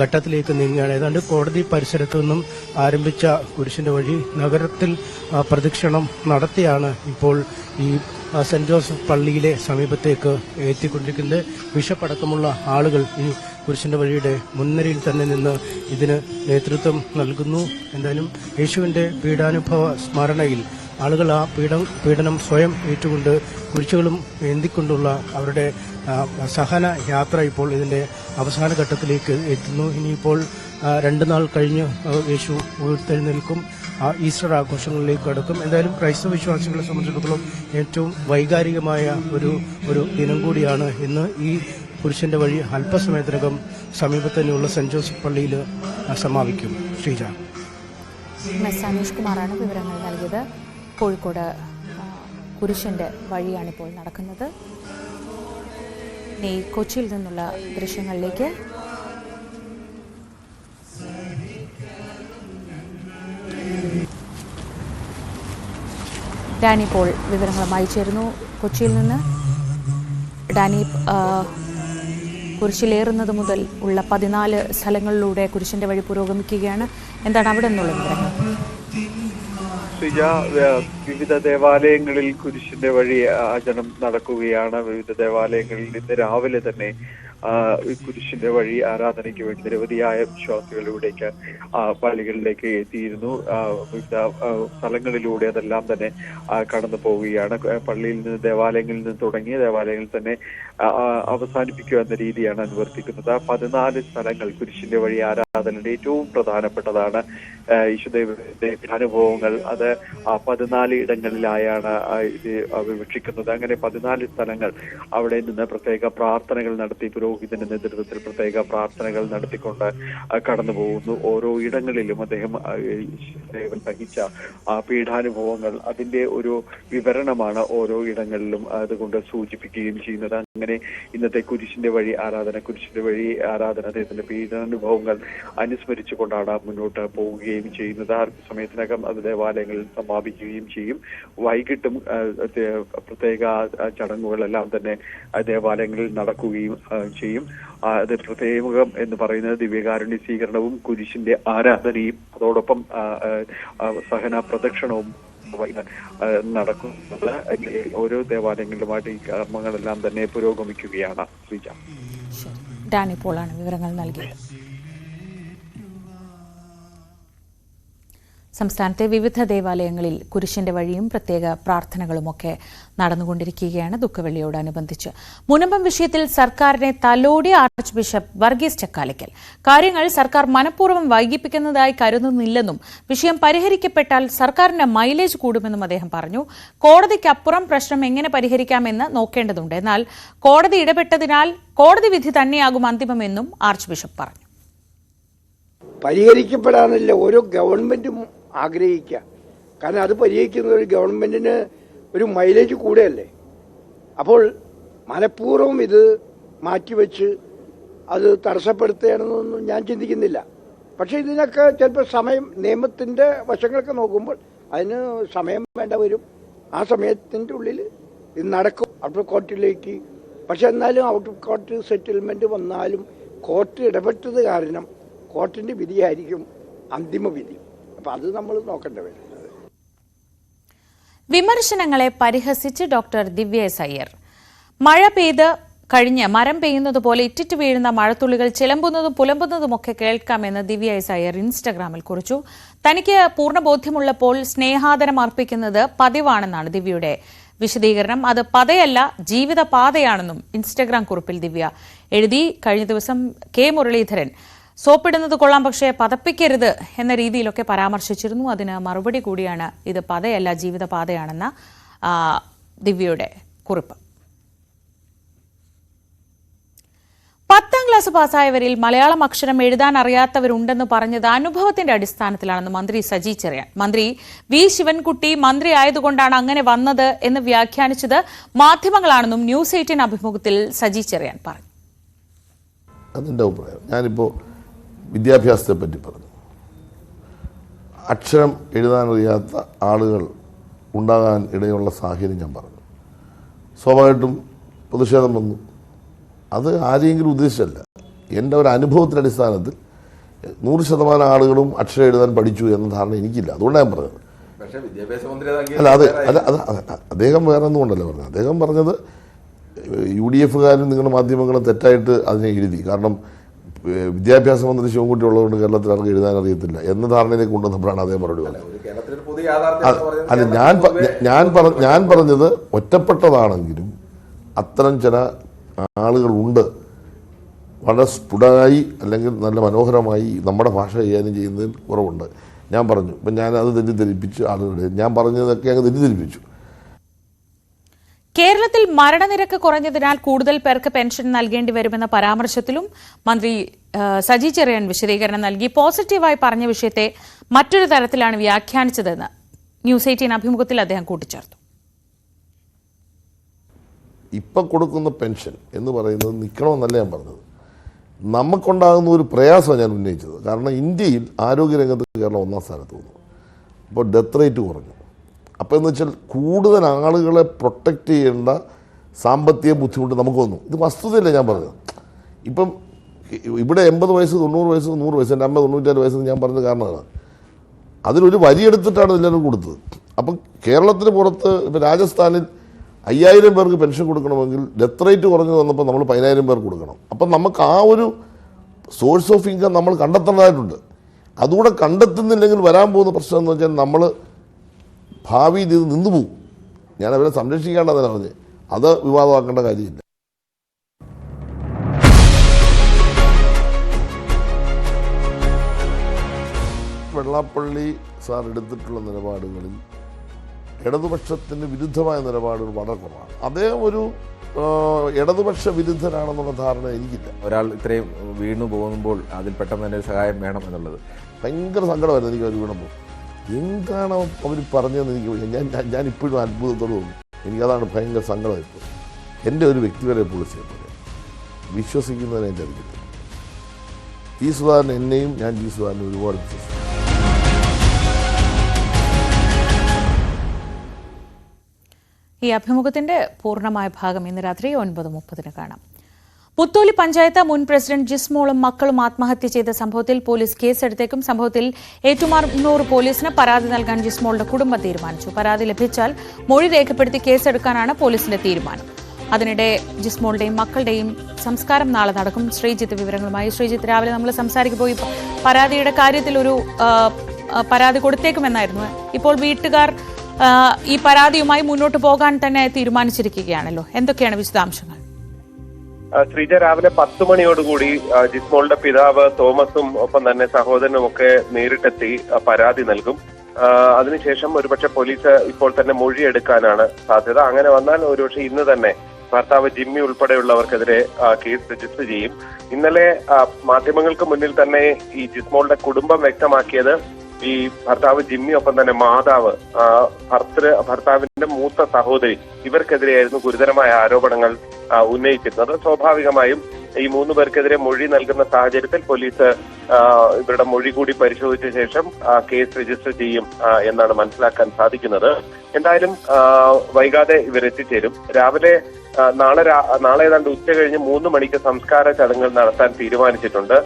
ഘട്ടത്തിലേക്ക് നീങ്ങുകയാണ്. ഏതാണ്ട് കോടതി പരിസരത്തു നിന്നും ആരംഭിച്ച കുരിശിന്റെ വഴി നഗരത്തിൽ പ്രദക്ഷിണം നടത്തിയാണ് ഇപ്പോൾ ഈ സെന്റ് ജോസഫ് പള്ളിയിലെ സമീപത്തേക്ക് എത്തിക്കൊണ്ടിരിക്കുന്നത്. ബിഷപ്പ് അടക്കമുള്ള ആളുകൾ ഈ കുരിശിന്റെ വഴിയുടെ മുൻനിരയിൽ തന്നെ നിന്ന് ഇതിന് നേതൃത്വം നൽകുന്നു. എന്തായാലും യേശുവിന്റെ പീഡാനുഭവ സ്മരണയിൽ ആളുകൾ ആ പീഡനം സ്വയം ഏറ്റുകൊണ്ട് കുരിശുകളും ഏന്തിക്കൊണ്ടുള്ള അവരുടെ സഹന യാത്ര ഇപ്പോൾ ഇതിന്റെ അവസാന ഘട്ടത്തിലേക്ക് എത്തുന്നു. ഇനിയിപ്പോൾ 2 നാൾ കഴിഞ്ഞ് യേശു ഉയർത്തെഴുന്നേൽക്കും. ഈസ്റ്റർ ആഘോഷങ്ങളിലേക്ക് കടക്കും. എന്തായാലും ക്രൈസ്തവ വിശ്വാസികളെ സംബന്ധിച്ചിടത്തോളം ഏറ്റവും വൈകാരികമായ ഒരു ദിനം കൂടിയാണ് ഇന്ന്. ഈ കുരിശിന്റെ വഴി അല്പസമയത്തിനകം സമീപത്ത് തന്നെയുള്ള സെന്റ് ജോസഫ് പള്ളിയിൽ സമാപിക്കും. ശ്രീജ, അനീഷ് കുമാറാണ് വിവരങ്ങൾ നൽകിയത്. കോഴിക്കോട് കുരിശിന്റെ വഴിയാണിപ്പോൾ നടക്കുന്നത്. ഇനി കൊച്ചിയിൽ നിന്നുള്ള ദൃശ്യങ്ങളിലേക്ക്. ഡാനി ഇപ്പോൾ വിവരങ്ങളുമായി ചേരുന്നു കൊച്ചിയിൽ നിന്ന്. ഡാനി, കുരിശിലേറുന്നത് മുതൽ ഉള്ള 14 സ്ഥലങ്ങളിലൂടെ കുരിശിന്റെ വഴി പുരോഗമിക്കുകയാണ്. എന്താണ് അവിടെ നിന്നുള്ള വിവരങ്ങൾ? ശ്രീജ, വിവിധ ദേവാലയങ്ങളിൽ കുരിശിന്റെ വഴി ആചരണം നടക്കുകയാണ്. വിവിധ ദേവാലയങ്ങളിൽ ഇന്ന് രാവിലെ തന്നെ കുരിശിന്റെ വഴി ആരാധനയ്ക്ക് വേണ്ടി നിരവധിയായ വിശ്വാസികൾ ഇവിടേക്ക് പള്ളികളിലേക്ക് എത്തിയിരുന്നു. വിവിധ സ്ഥലങ്ങളിലൂടെ അതെല്ലാം തന്നെ കടന്നു പോവുകയാണ്. പള്ളിയിൽ നിന്ന്, ദേവാലയങ്ങളിൽ നിന്ന് തുടങ്ങി ദേവാലയങ്ങളിൽ തന്നെ അവസാനിപ്പിക്കുക എന്ന രീതിയാണ് അനുവർത്തിക്കുന്നത്. 14 സ്ഥലങ്ങൾ കുരിശിന്റെ വഴി ആരാധനയുടെ ഏറ്റവും പ്രധാനപ്പെട്ടതാണ്. യേശുദേവന്റെ അനുഭവങ്ങൾ അത് 14 ഇടങ്ങളിലായാണ് ഇത് വിവക്ഷിക്കുന്നത്. അങ്ങനെ 14 സ്ഥലങ്ങൾ അവിടെ നിന്ന് പ്രത്യേക പ്രാർത്ഥനകൾ നടത്തി, പുരോഹിതന്റെ നേതൃത്വത്തിൽ പ്രത്യേക പ്രാർത്ഥനകൾ നടത്തിക്കൊണ്ട് കടന്നു പോകുന്നു. ഓരോ ഇടങ്ങളിലും അദ്ദേഹം സഹിച്ച പീഡാനുഭവങ്ങൾ, അതിന്റെ ഒരു വിവരണമാണ് ഓരോ ഇടങ്ങളിലും അതുകൊണ്ട് സൂചിപ്പിക്കുകയും ചെയ്യുന്നത്. അങ്ങനെ ഇന്നത്തെ കുരിശിന്റെ വഴി ആരാധന അദ്ദേഹത്തിന്റെ പീഡാനുഭവങ്ങൾ അനുസ്മരിച്ചുകൊണ്ടാണ് മുന്നോട്ട് പോവുകയും ചെയ്യുന്നത്. സമയത്തിനകം അത് ദേവാലയങ്ങളിൽ സമാപിക്കുകയും ചെയ്യും. വൈകിട്ടും പ്രത്യേക ചടങ്ങുകളെല്ലാം തന്നെ ദേവാലയങ്ങളിൽ നടക്കുകയും ചെയ്യും. അത് പ്രത്യേകം എന്ന് പറയുന്നത് ദിവ്യകാരുണ്യ സ്വീകരണവും കുരിശിന്റെ ആരാധനയും അതോടൊപ്പം സഹന പ്രദക്ഷിണവും നടക്കുന്നത്. ഓരോ ദേവാലയങ്ങളിലുമായിട്ട് ഈ കർമ്മങ്ങളെല്ലാം തന്നെ പുരോഗമിക്കുകയാണ്. ശ്രീജ, ഡാനി പോളാണ് വിവരങ്ങൾ നൽകിയത്. സംസ്ഥാനത്തെ വിവിധ ദേവാലയങ്ങളിൽ കുരിശിന്റെ വഴിയും പ്രത്യേക പ്രാർത്ഥനകളുമൊക്കെ നടന്നുകൊണ്ടിരിക്കുകയാണ് ദുഃഖവെള്ളിയോടനുബന്ധിച്ച്. മുനമ്പം വിഷയത്തിൽ സർക്കാരിനെ തലോടി ആർച്ച് ബിഷപ്പ് വർഗീസ് ചക്കാലയ്ക്കൽ. കാര്യങ്ങൾ സർക്കാർ മനഃപൂർവ്വം വൈകിപ്പിക്കുന്നതായി കരുതുന്നില്ലെന്നും വിഷയം പരിഹരിക്കപ്പെട്ടാൽ സർക്കാരിന്റെ മൈലേജ് കൂടുമെന്നും അദ്ദേഹം പറഞ്ഞു. കോടതിക്കപ്പുറം പ്രശ്നം എങ്ങനെ പരിഹരിക്കാമെന്ന് നോക്കേണ്ടതുണ്ട്. എന്നാൽ കോടതി ഇടപെട്ടതിനാൽ കോടതി വിധി തന്നെയാകും അന്തിമമെന്നും ആർച്ച് ബിഷപ്പ് പറഞ്ഞു. പരിഹരിക്കപ്പെടാനല്ല ഓരോ ഗവൺമെന്റും ആഗ്രഹിക്കുക. കാരണം അത് പരിഹരിക്കുന്ന ഒരു ഗവൺമെന്റിന് ഒരു മൈലേജ് കൂടെയല്ലേ. അപ്പോൾ മനഃപൂർവ്വം ഇത് മാറ്റിവെച്ച് അത് തടസ്സപ്പെടുത്തുകയാണെന്നൊന്നും ഞാൻ ചിന്തിക്കുന്നില്ല. പക്ഷേ ഇതിനൊക്കെ ചിലപ്പോൾ സമയം, നിയമത്തിൻ്റെ വശങ്ങളൊക്കെ നോക്കുമ്പോൾ അതിന് സമയം വേണ്ട വരും. ആ സമയത്തിൻ്റെ ഉള്ളിൽ ഇത് നടക്കും ഔട്ട് ഓഫ് കോർട്ടിലേക്ക്. പക്ഷെ എന്നാലും ഔട്ട് ഓഫ് കോർട്ട് സെറ്റിൽമെൻറ്റ് വന്നാലും കോർട്ട് ഇടപെട്ടത് കാരണം കോർട്ടിന്റെ വിധിയായിരിക്കും അന്തിമ വിധി. അപ്പൊ അത് നമ്മൾ നോക്കേണ്ട വരും. വിമർശനങ്ങളെ പരിഹസിച്ച് ഡോക്ടർ ദിവ്യ എസ് അയ്യർ. മഴ പെയ്ത് കഴിഞ്ഞ് മരം പെയ്യുന്നത് പോലെ ഇറ്റിറ്റ് വീഴുന്ന മഴത്തുള്ളികൾ ചിലമ്പുന്നതും പുലമ്പുന്നതുമൊക്കെ കേൾക്കാമെന്ന് ദിവ്യ എസ് അയ്യർ ഇൻസ്റ്റഗ്രാമിൽ കുറിച്ചു. തനിക്ക് പൂർണ്ണ ബോധ്യമുള്ളപ്പോൾ സ്നേഹാദരം അർപ്പിക്കുന്നത് പതിവാണെന്നാണ് ദിവ്യയുടെ വിശദീകരണം. അത് പതയല്ല, ജീവിത പാതയാണെന്നും ഇൻസ്റ്റഗ്രാം കുറിപ്പിൽ ദിവ്യ എഴുതി. കഴിഞ്ഞ ദിവസം കെ മുരളീധരൻ സോപ്പിടുന്നത് കൊള്ളാം പക്ഷേ പതപ്പിക്കരുത് എന്ന രീതിയിലൊക്കെ പരാമർശിച്ചിരുന്നു. അതിന് മറുപടി കൂടിയാണ് ഇത് പതയല്ല ജീവിത പാതയാണെന്ന ദിവ്യയുടെ കുറിപ്പ്. 10ാം ക്ലാസ് പാസ്സായവരിൽ മലയാളം അക്ഷരം എഴുതാൻ അറിയാത്തവരുണ്ടെന്ന് പറഞ്ഞത് അനുഭവത്തിന്റെ അടിസ്ഥാനത്തിലാണെന്ന് മന്ത്രി സജി ചെറിയാൻ. മന്ത്രി വി ശിവൻകുട്ടി മന്ത്രി ആയതുകൊണ്ടാണ് അങ്ങനെ വന്നത് എന്ന് വ്യാഖ്യാനിച്ചത് മാധ്യമങ്ങളാണെന്നും ന്യൂസ് 18 അഭിമുഖത്തിൽ സജി ചെറിയാൻ പറഞ്ഞു. അതെൻ്റെ അഭിപ്രായം. ഞാനിപ്പോൾ വിദ്യാഭ്യാസത്തെ പറ്റി പറഞ്ഞു. അക്ഷരം എഴുതാനറിയാത്ത ആളുകൾ ഉണ്ടാകാൻ ഇടയുള്ള സാഹചര്യം ഞാൻ പറഞ്ഞു. സ്വാഭാവികമായിട്ടും പ്രതിഷേധം വന്നു. അത് ആരെങ്കിലും ഉദ്ദേശിച്ചല്ല. എൻ്റെ ഒരു അനുഭവത്തിൻ്റെ അടിസ്ഥാനത്തിൽ 100% ആളുകളും അക്ഷരം എഴുതാൻ പഠിച്ചു എന്ന ധാരണ എനിക്കില്ല. അതുകൊണ്ടാണ് ഞാൻ പറഞ്ഞത്. അല്ല, അദ്ദേഹം വേറെ ഒന്നും കൊണ്ടല്ല പറഞ്ഞത്. അദ്ദേഹം പറഞ്ഞത് UDF-കാരും നിങ്ങളുടെ മാധ്യമങ്ങളും തെറ്റായിട്ട് അതിനെ എഴുതി. കാരണം വിദ്യാഭ്യാസ മന്ത്രി ശിവൻകുട്ടി ഉള്ളതുകൊണ്ട് കേരളത്തിൽ ആർക്ക് എഴുതാൻ അറിയത്തില്ല എന്ന ധാരണയിലേക്ക് കൊണ്ടുവന്നപ്പോഴാണ് അദ്ദേഹം മറുപടി പറഞ്ഞത്. അല്ല, ഞാൻ പറഞ്ഞത് ഒറ്റപ്പെട്ടതാണെങ്കിലും അത്തരം ചില ആളുകളുണ്ട് വളരെ സ്ഫുടമായി അല്ലെങ്കിൽ നല്ല മനോഹരമായി നമ്മുടെ ഭാഷ കൈകാര്യം ചെയ്യുന്നതിൽ കുറവുണ്ട്. ഞാൻ പറഞ്ഞു. ഇപ്പം ഞാനത് തെറ്റിദ്ധരിപ്പിച്ച് ആളുകളുടെ ഞാൻ പറഞ്ഞതൊക്കെ അങ്ങ് തെറ്റിദ്ധരിപ്പിച്ചു. കേരളത്തിൽ മരണനിരക്ക് കുറഞ്ഞതിനാൽ കൂടുതൽ പേർക്ക് പെൻഷൻ നൽകേണ്ടി വരുമെന്ന പരാമർശത്തിലും മന്ത്രി സജി ചെറിയാൻ വിശദീകരണം നൽകി. പോസിറ്റീവായി പറഞ്ഞ വിഷയത്തെ മറ്റൊരു തരത്തിലാണ് വ്യാഖ്യാനിച്ചതെന്ന് ന്യൂസ് 18 അഭിമുഖത്തിൽ അദ്ദേഹം കൂട്ടിച്ചേർത്തു. ഇപ്പം കൊടുക്കുന്ന പെൻഷൻ എന്ന് പറയുന്നത് നിൽക്കണമെന്നല്ല ഞാൻ പറഞ്ഞത്. നമുക്കുണ്ടാകുന്ന ഒരു പ്രയാസമാണ് ഞാൻ ഉന്നയിച്ചത്. കാരണം ഇന്ത്യയിൽ ആരോഗ്യരംഗത്ത് കേരളം 1ാം സ്ഥാനത്ത് വന്നു. അപ്പോൾ ഡെത്ത് റേറ്റ് കുറഞ്ഞു. അപ്പോൾ എന്ന് വെച്ചാൽ കൂടുതൽ ആളുകളെ പ്രൊട്ടക്റ്റ് ചെയ്യേണ്ട സാമ്പത്തിക ബുദ്ധിമുട്ട് നമുക്ക് വന്നു. ഇത് വസ്തുതയല്ല ഞാൻ പറഞ്ഞത്. ഇപ്പം ഇവിടെ 80 വയസ്സ് 90 വയസ്സ് 100 വയസ്സ്, എൻ്റെ അമ്മ 96 വയസ്സെന്ന് ഞാൻ പറഞ്ഞത് കാരണമാണ്. അതിലൊരു വരി എടുത്തിട്ടാണ് എല്ലാവരും കൊടുത്തത്. അപ്പം കേരളത്തിന് പുറത്ത് ഇപ്പം രാജസ്ഥാനിൽ 5000 പേർക്ക് പെൻഷൻ കൊടുക്കണമെങ്കിൽ ഡെത്ത് റേറ്റ് കുറഞ്ഞു വന്നപ്പോൾ നമ്മൾ 10000 പേർക്ക് കൊടുക്കണം. അപ്പം നമുക്ക് ആ ഒരു സോഴ്സ് ഓഫ് ഇൻകം നമ്മൾ കണ്ടെത്തേണ്ടതായിട്ടുണ്ട്. അതുകൂടെ കണ്ടെത്തുന്നില്ലെങ്കിൽ വരാൻ പോകുന്ന പ്രശ്നം എന്ന് വെച്ചാൽ നമ്മൾ ഭാവിയിൽ ഇത് നിന്നു പോകും. ഞാൻ അവരെ സംരക്ഷിക്കേണ്ടതെന്ന് പറഞ്ഞ് അത് വിവാദമാക്കേണ്ട കാര്യമില്ല. വെള്ളാപ്പള്ളി സാർ എടുത്തിട്ടുള്ള നിലപാടുകളിൽ ഇടതുപക്ഷത്തിന് വിരുദ്ധമായ നിലപാടുകൾ വളരെ കുറവാണ്. അദ്ദേഹം ഒരു ഇടതുപക്ഷ വിരുദ്ധനാണെന്നുള്ള ധാരണ എനിക്കില്ല. ഒരാൾ ഇത്രയും വീണു പോകുമ്പോൾ അതിൽ പെട്ടെന്ന് തന്നെ സഹായം വേണം എന്നുള്ളത് ഭയങ്കര സങ്കടമായിരുന്നു എനിക്ക്. അവർ വീണപ്പോൾ എന്താണ് അവർ പറഞ്ഞതെന്ന് എനിക്ക് ഞാൻ ഇപ്പോഴും അത്ഭുതത്തോട് തോന്നുന്നു. എനിക്കതാണ് ഭയങ്കര സങ്കടമായിപ്പോൾ. എൻ്റെ ഒരു വ്യക്തിപര പോളിസിയാണ് വിശ്വസിക്കുന്നതിന് എൻ്റെ അറിയത്തില്ല. ജി സുധാകരൻ എന്നെയും ഞാൻ ജി സുധാകരനെ ഒരുപാട് വിശ്വസിക്കുന്നു. ഈ അഭിമുഖത്തിന്റെ പൂർണ്ണമായ ഭാഗം ഇന്ന് രാത്രി 9:30 കാണാം. പുത്തോലി പഞ്ചായത്ത് മുൻ പ്രസിഡന്റ് ജിസ്മോളും മക്കളും ആത്മഹത്യ ചെയ്ത സംഭവത്തിൽ പോലീസ് കേസെടുത്തേക്കും. സംഭവത്തിൽ ഏറ്റുമാനൂർ പോലീസിന് പരാതി നൽകാൻ ജിസ്മോളുടെ കുടുംബം തീരുമാനിച്ചു. പരാതി ലഭിച്ചാൽ മൊഴി രേഖപ്പെടുത്തി കേസെടുക്കാനാണ് പോലീസിന്റെ തീരുമാനം. അതിനിടെ ജിസ്മോളുടെയും മക്കളുടെയും സംസ്കാരം നാളെ നടക്കും. ശ്രീജിത്ത് വിവരങ്ങളുമായി. ശ്രീജിത്ത്, രാവിലെ നമ്മൾ സംസാരിക്കുമ്പോൾ പരാതിയുടെ കാര്യത്തിൽ ഒരു പരാതി കൊടുത്തേക്കുമെന്നായിരുന്നു. ഇപ്പോൾ വീട്ടുകാർ ഈ പരാതിയുമായി മുന്നോട്ട് പോകാൻ തന്നെ തീരുമാനിച്ചിരിക്കുകയാണല്ലോ. എന്തൊക്കെയാണ് വിശദാംശങ്ങൾ? ശ്രീജ, രാവിലെ 10 മണിയോടുകൂടി ജിസ്മോളുടെ പിതാവ് തോമസും ഒപ്പം തന്നെ സഹോദരനും ഒക്കെ നേരിട്ടെത്തി പരാതി നൽകും. അതിനുശേഷം ഒരുപക്ഷെ പോലീസ് ഇപ്പോൾ തന്നെ മൊഴിയെടുക്കാനാണ് സാധ്യത. അങ്ങനെ വന്നാൽ ഒരുപക്ഷെ ഇന്ന് തന്നെ ഭർത്താവ് ജിമ്മി ഉൾപ്പെടെയുള്ളവർക്കെതിരെ കേസ് രജിസ്റ്റർ ചെയ്യും. ഇന്നലെ മാധ്യമങ്ങൾക്ക് മുന്നിൽ തന്നെ ഈ ജിസ്മോളുടെ കുടുംബം വ്യക്തമാക്കിയത് ഈ ഭർത്താവ് ജിമ്മി ഒപ്പം തന്നെ മാതാവ് ഭർത്താവിന്റെ മൂത്ത സഹോദരി ഇവർക്കെതിരെയായിരുന്നു ഗുരുതരമായ ആരോപണങ്ങൾ ഉന്നയിച്ചിരുന്നത്. സ്വാഭാവികമായും ഈ 3 പേർക്കെതിരെ മൊഴി നൽകുന്ന സാഹചര്യത്തിൽ പോലീസ് ഇവരുടെ മൊഴി കൂടി പരിശോധിച്ച ശേഷം കേസ് രജിസ്റ്റർ ചെയ്യും എന്നാണ് മനസ്സിലാക്കാൻ സാധിക്കുന്നത്. എന്തായാലും വൈകാതെ ഇവരെത്തിച്ചേരും. രാവിലെ നാളെ ഏതാണ്ട് ഉച്ച കഴിഞ്ഞ് 3 മണിക്ക് സംസ്കാര ചടങ്ങുകൾ നടത്താൻ തീരുമാനിച്ചിട്ടുണ്ട്.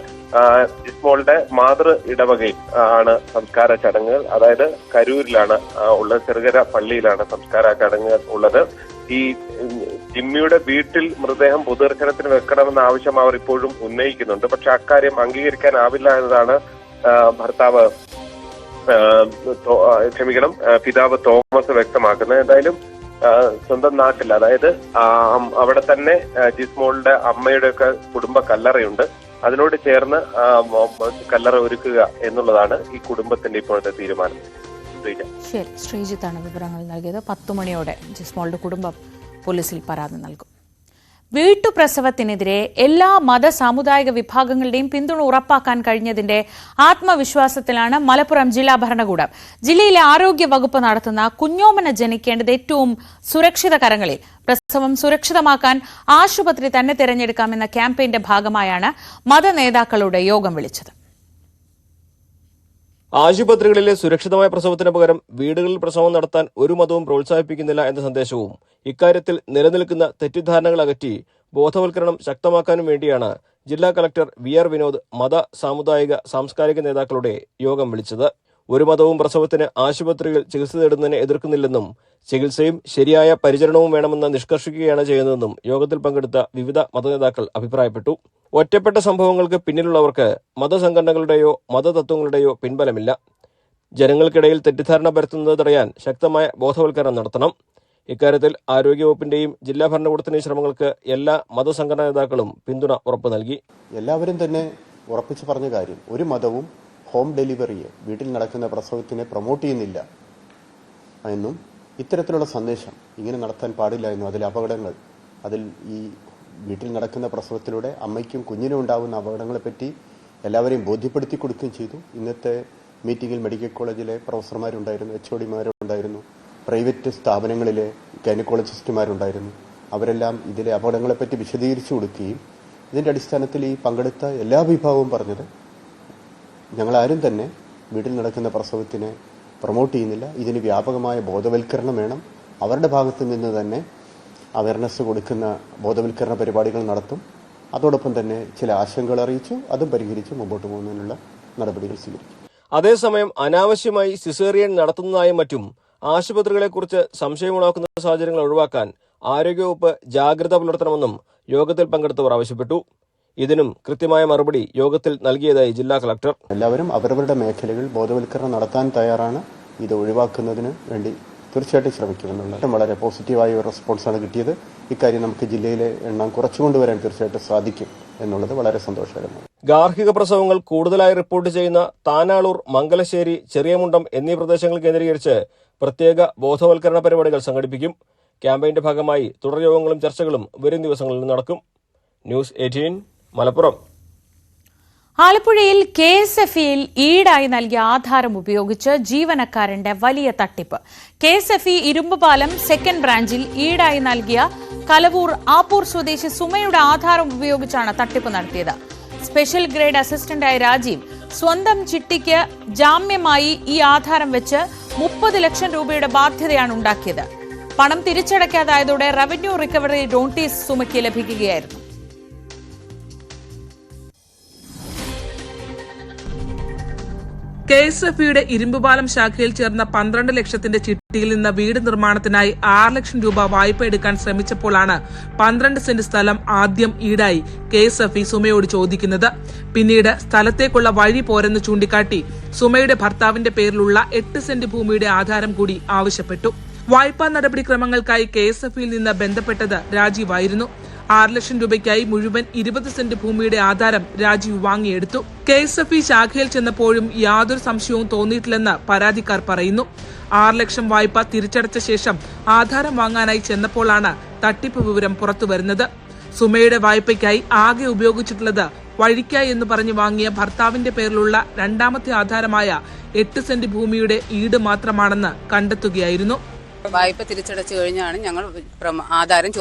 ജിസ്മോളുടെ മാതൃ ഇടവകയിൽ ആണ് സംസ്കാര ചടങ്ങുകൾ. അതായത് കരൂരിലാണ് ഉള്ളത്, ചെറുകര പള്ളിയിലാണ് സംസ്കാര ചടങ്ങുകൾ ഉള്ളത്. ഈ ജിമ്മിയുടെ വീട്ടിൽ മൃതദേഹം പൊതുദർശനത്തിന് വെക്കണമെന്ന ആവശ്യം അവർ ഇപ്പോഴും ഉന്നയിക്കുന്നുണ്ട്. പക്ഷെ അക്കാര്യം അംഗീകരിക്കാനാവില്ല എന്നതാണ് പിതാവ് തോമസ് വ്യക്തമാക്കുന്നത്. എന്തായാലും സ്വന്തം നാട്ടിൽ, അതായത് അവിടെ തന്നെ ജിസ്മോളുടെ അമ്മയുടെ ഒക്കെ കുടുംബ കല്ലറയുണ്ട്. അതിനോട് ചേർന്ന് കല്ലറ ഒരുക്കുക എന്നുള്ളതാണ് ഈ കുടുംബത്തിന്റെ ഇപ്പോഴത്തെ തീരുമാനം. ശരി, ശ്രീജിത്താണ് വിവരങ്ങൾ നൽകിയത്. 10 മണിയോടെ ജിസ്മോളുടെ കുടുംബം പോലീസിൽ പരാതി നൽകും. വീട്ടുപ്രസവത്തിനെതിരെ എല്ലാ മത സാമുദായിക വിഭാഗങ്ങളുടെയും പിന്തുണ ഉറപ്പാക്കാൻ കഴിഞ്ഞതിന്റെ ആത്മവിശ്വാസത്തിലാണ് മലപ്പുറം ജില്ലാ ഭരണകൂടം. ജില്ലയിലെ ആരോഗ്യ വകുപ്പ് നടത്തുന്ന കുഞ്ഞോമന ജനിക്കേണ്ടത് ഏറ്റവും സുരക്ഷിത കരങ്ങളിൽ. പ്രസവം സുരക്ഷിതമാക്കാൻ ആശുപത്രി തന്നെ തിരഞ്ഞെടുക്കാമെന്ന ക്യാമ്പയിന്റെ ഭാഗമായാണ് മതനേതാക്കളുടെ യോഗം വിളിച്ചത്. ആശുപത്രികളിലെ സുരക്ഷിതമായ പ്രസവത്തിന് പകരം വീടുകളിൽ പ്രസവം നടത്താൻ ഒരു മതവും പ്രോത്സാഹിപ്പിക്കുന്നില്ല എന്ന സന്ദേശവും ഇക്കാര്യത്തിൽ നിലനിൽക്കുന്ന തെറ്റിദ്ധാരണകൾ അകറ്റി ബോധവൽക്കരണം ശക്തമാക്കാനും വേണ്ടിയാണ് ജില്ലാ കളക്ടർ VR വിനോദ് മത സാമുദായിക സാംസ്കാരിക നേതാക്കളുടെ യോഗം വിളിച്ചത്. ഒരു മതവും പ്രസവത്തിന് ആശുപത്രികൾ ചികിത്സ തേടുന്നതിനെ എതിർക്കുന്നില്ലെന്നും ചികിത്സയും ശരിയായ പരിചരണവും വേണമെന്ന് നിഷ്കർഷിക്കുകയാണ് ചെയ്യുന്നതെന്നും യോഗത്തിൽ പങ്കെടുത്ത വിവിധ മതനേതാക്കൾ അഭിപ്രായപ്പെട്ടു. ഒറ്റപ്പെട്ട സംഭവങ്ങൾക്ക് പിന്നിലുള്ളവർക്ക് മതസംഘടനകളുടെയോ മതതത്വങ്ങളുടെയോ പിൻബലമില്ല. ജനങ്ങൾക്കിടയിൽ തെറ്റിദ്ധാരണ പരത്തുന്നത് തടയാൻ ശക്തമായ ബോധവൽക്കരണം നടത്തണം. ഇക്കാര്യത്തിൽ ആരോഗ്യവകുപ്പിന്റെയും ജില്ലാ ഭരണകൂടത്തിന്റെയും ശ്രമങ്ങൾക്ക് എല്ലാ മതസംഘടനാ നേതാക്കളും പിന്തുണ ഉറപ്പു നൽകി. എല്ലാവരും തന്നെ ഉറപ്പിച്ചു പറഞ്ഞ കാര്യം, ഒരു മതവും ഹോം ഡെലിവറിയെ, വീട്ടിൽ നടക്കുന്ന പ്രസവത്തിനെ പ്രൊമോട്ട് ചെയ്യുന്നില്ല എന്നും ഇത്തരത്തിലുള്ള സന്ദേശം ഇങ്ങനെ നടത്താൻ പാടില്ല എന്നും അതിലെ അപകടങ്ങൾ, അതിൽ ഈ വീട്ടിൽ നടക്കുന്ന പ്രസവത്തിലൂടെ അമ്മയ്ക്കും കുഞ്ഞിനും ഉണ്ടാകുന്ന അപകടങ്ങളെപ്പറ്റി എല്ലാവരെയും ബോധ്യപ്പെടുത്തി കൊടുക്കുകയും ചെയ്തു. ഇന്നത്തെ മീറ്റിംഗിൽ മെഡിക്കൽ കോളേജിലെ പ്രൊഫസർമാരുണ്ടായിരുന്നു, HODമാരുണ്ടായിരുന്നു, പ്രൈവറ്റ് സ്ഥാപനങ്ങളിലെ ഗൈനക്കോളജിസ്റ്റുമാരുണ്ടായിരുന്നു. അവരെല്ലാം ഇതിലെ അപകടങ്ങളെപ്പറ്റി വിശദീകരിച്ചു കൊടുക്കുകയും ഇതിൻ്റെ അടിസ്ഥാനത്തിൽ ഈ പങ്കെടുത്ത എല്ലാ വിഭാഗവും പറഞ്ഞത്, ഞങ്ങളാരും തന്നെ വീട്ടിൽ നടക്കുന്ന പ്രസവത്തിനെ പ്രൊമോട്ട് ചെയ്യുന്നില്ല, ഇതിന് വ്യാപകമായ ബോധവൽക്കരണം വേണം, അവരുടെ ഭാഗത്തു നിന്ന് തന്നെ അവയർനെസ് കൊടുക്കുന്ന ബോധവൽക്കരണ പരിപാടികൾ നടത്തും, അതോടൊപ്പം തന്നെ ചില ആശങ്കകൾ അറിയിച്ചു, അതും പരിഹരിച്ച് മുമ്പോട്ട് പോകുന്നതിനുള്ള നടപടികൾ സ്വീകരിക്കും. അതേസമയം അനാവശ്യമായി സിസേറിയൻ നടത്തുന്നതായും മറ്റും ആശുപത്രികളെക്കുറിച്ച് സംശയമുണ്ടാക്കുന്ന സാഹചര്യങ്ങൾ ഒഴിവാക്കാൻ ആരോഗ്യവകുപ്പ് ജാഗ്രത പുലർത്തണമെന്നും യോഗത്തിൽ പങ്കെടുത്തവർ ആവശ്യപ്പെട്ടു. ഇതിനും കൃത്യമായ മറുപടി യോഗത്തിൽ നൽകിയതായി ജില്ലാ കളക്ടർ. എല്ലാവരും അവരവരുടെ മേഖലകൾ ബോധവൽക്കരണം നടത്താൻ തയ്യാറാണ്. ഇത് ഒഴിവാക്കുന്നതിന് വേണ്ടി തീർച്ചയായിട്ടും ശ്രമിക്കുമെന്നുള്ള വളരെ പോസിറ്റീവായ ഒരു റെസ്പോൺസാണ് കിട്ടിയത്. ഇക്കാര്യം നമുക്ക് ജില്ലയിലെ എണ്ണം കുറച്ചുകൊണ്ടുവരാൻ തീർച്ചയായിട്ടും സാധിക്കും എന്നുള്ളത് വളരെ സന്തോഷകരമാണ്. ഗാർഹിക പ്രസവങ്ങൾ കൂടുതലായി റിപ്പോർട്ട് ചെയ്യുന്ന താനാളൂർ, മംഗലശ്ശേരി, ചെറിയമുണ്ടം എന്നീ പ്രദേശങ്ങൾ കേന്ദ്രീകരിച്ച് പ്രത്യേക ബോധവൽക്കരണ പരിപാടികൾ സംഘടിപ്പിക്കും. ക്യാമ്പയിന്റെ ഭാഗമായി തുടർ യോഗങ്ങളും ചർച്ചകളും വരും ദിവസങ്ങളിൽ നടക്കും. ന്യൂസ് 18 മലപ്പുറം. ആലപ്പുഴയിൽ KSFEയിൽ ഈടായി നൽകിയ ആധാരം ഉപയോഗിച്ച് ജീവനക്കാരന്റെ വലിയ തട്ടിപ്പ്. KSFE ഇരുമ്പുപാലം സെക്കൻഡ് ബ്രാഞ്ചിൽ ഈടായി നൽകിയ കലവൂർ ആപ്പൂർ സ്വദേശി സുമയുടെ ആധാരം ഉപയോഗിച്ചാണ് തട്ടിപ്പ് നടത്തിയത്. സ്പെഷ്യൽ ഗ്രേഡ് അസിസ്റ്റന്റായ രാജീവ് സ്വന്തം ചിട്ടിക്ക് ജാമ്യമായി ഈ ആധാരം വെച്ച് 30 ലക്ഷം രൂപയുടെ ബാധ്യതയാണ് ഉണ്ടാക്കിയത്. പണം തിരിച്ചടയ്ക്കാതായതോടെ റവന്യൂ റിക്കവറി നോട്ടീസ് സുമയ്ക്ക് ലഭിക്കുകയായിരുന്നു. KSFEയുടെ ഇരുമ്പുപാലം ശാഖയിൽ ചേർന്ന 12 ലക്ഷത്തിന്റെ ചിട്ടിയിൽ നിന്ന് വീട് നിർമ്മാണത്തിനായി 6 ലക്ഷം രൂപ വായ്പ എടുക്കാൻ ശ്രമിച്ചപ്പോഴാണ് 12 സെന്റ് സ്ഥലം ആദ്യം ഈടായി KSFE സുമയോട് ചോദിക്കുന്നത്. പിന്നീട് സ്ഥലത്തേക്കുള്ള വഴി പോരെന്ന് ചൂണ്ടിക്കാട്ടി സുമയുടെ ഭർത്താവിന്റെ പേരിലുള്ള 8 സെന്റ് ഭൂമിയുടെ ആധാരം കൂടി ആവശ്യപ്പെട്ടു. വായ്പാ നടപടിക്രമങ്ങൾക്കായി KSFEയിൽ നിന്ന് ബന്ധപ്പെട്ടത് രാജീവായിരുന്നു. 6 ലക്ഷം രൂപയ്ക്കായി മുഴുവൻ 20 സെന്റ് ഭൂമിയുടെ ആധാരം രാജീവ് വാങ്ങിയെടുത്തു. KSFE ശാഖയിൽ ചെന്നപ്പോഴും യാതൊരു സംശയവും തോന്നിയിട്ടില്ലെന്ന് പരാതിക്കാർ പറയുന്നു. 6 ലക്ഷം വായ്പ തിരിച്ചടച്ച ശേഷം ആധാരം വാങ്ങാനായി ചെന്നപ്പോഴാണ് തട്ടിപ്പ് വിവരം പുറത്തുവരുന്നത്. സുമയുടെ വായ്പയ്ക്കായി ആകെ ഉപയോഗിച്ചിട്ടുള്ളത് വഴിക്കായി എന്ന് പറഞ്ഞ് വാങ്ങിയ ഭർത്താവിന്റെ പേരിലുള്ള രണ്ടാമത്തെ ആധാരമായ 8 സെന്റ് ഭൂമിയുടെ ഈട് മാത്രമാണെന്ന് കണ്ടെത്തുകയായിരുന്നു. വായ്പ തിരിച്ചടച്ചു കഴിഞ്ഞാണ് ഞങ്ങൾ ആധാരം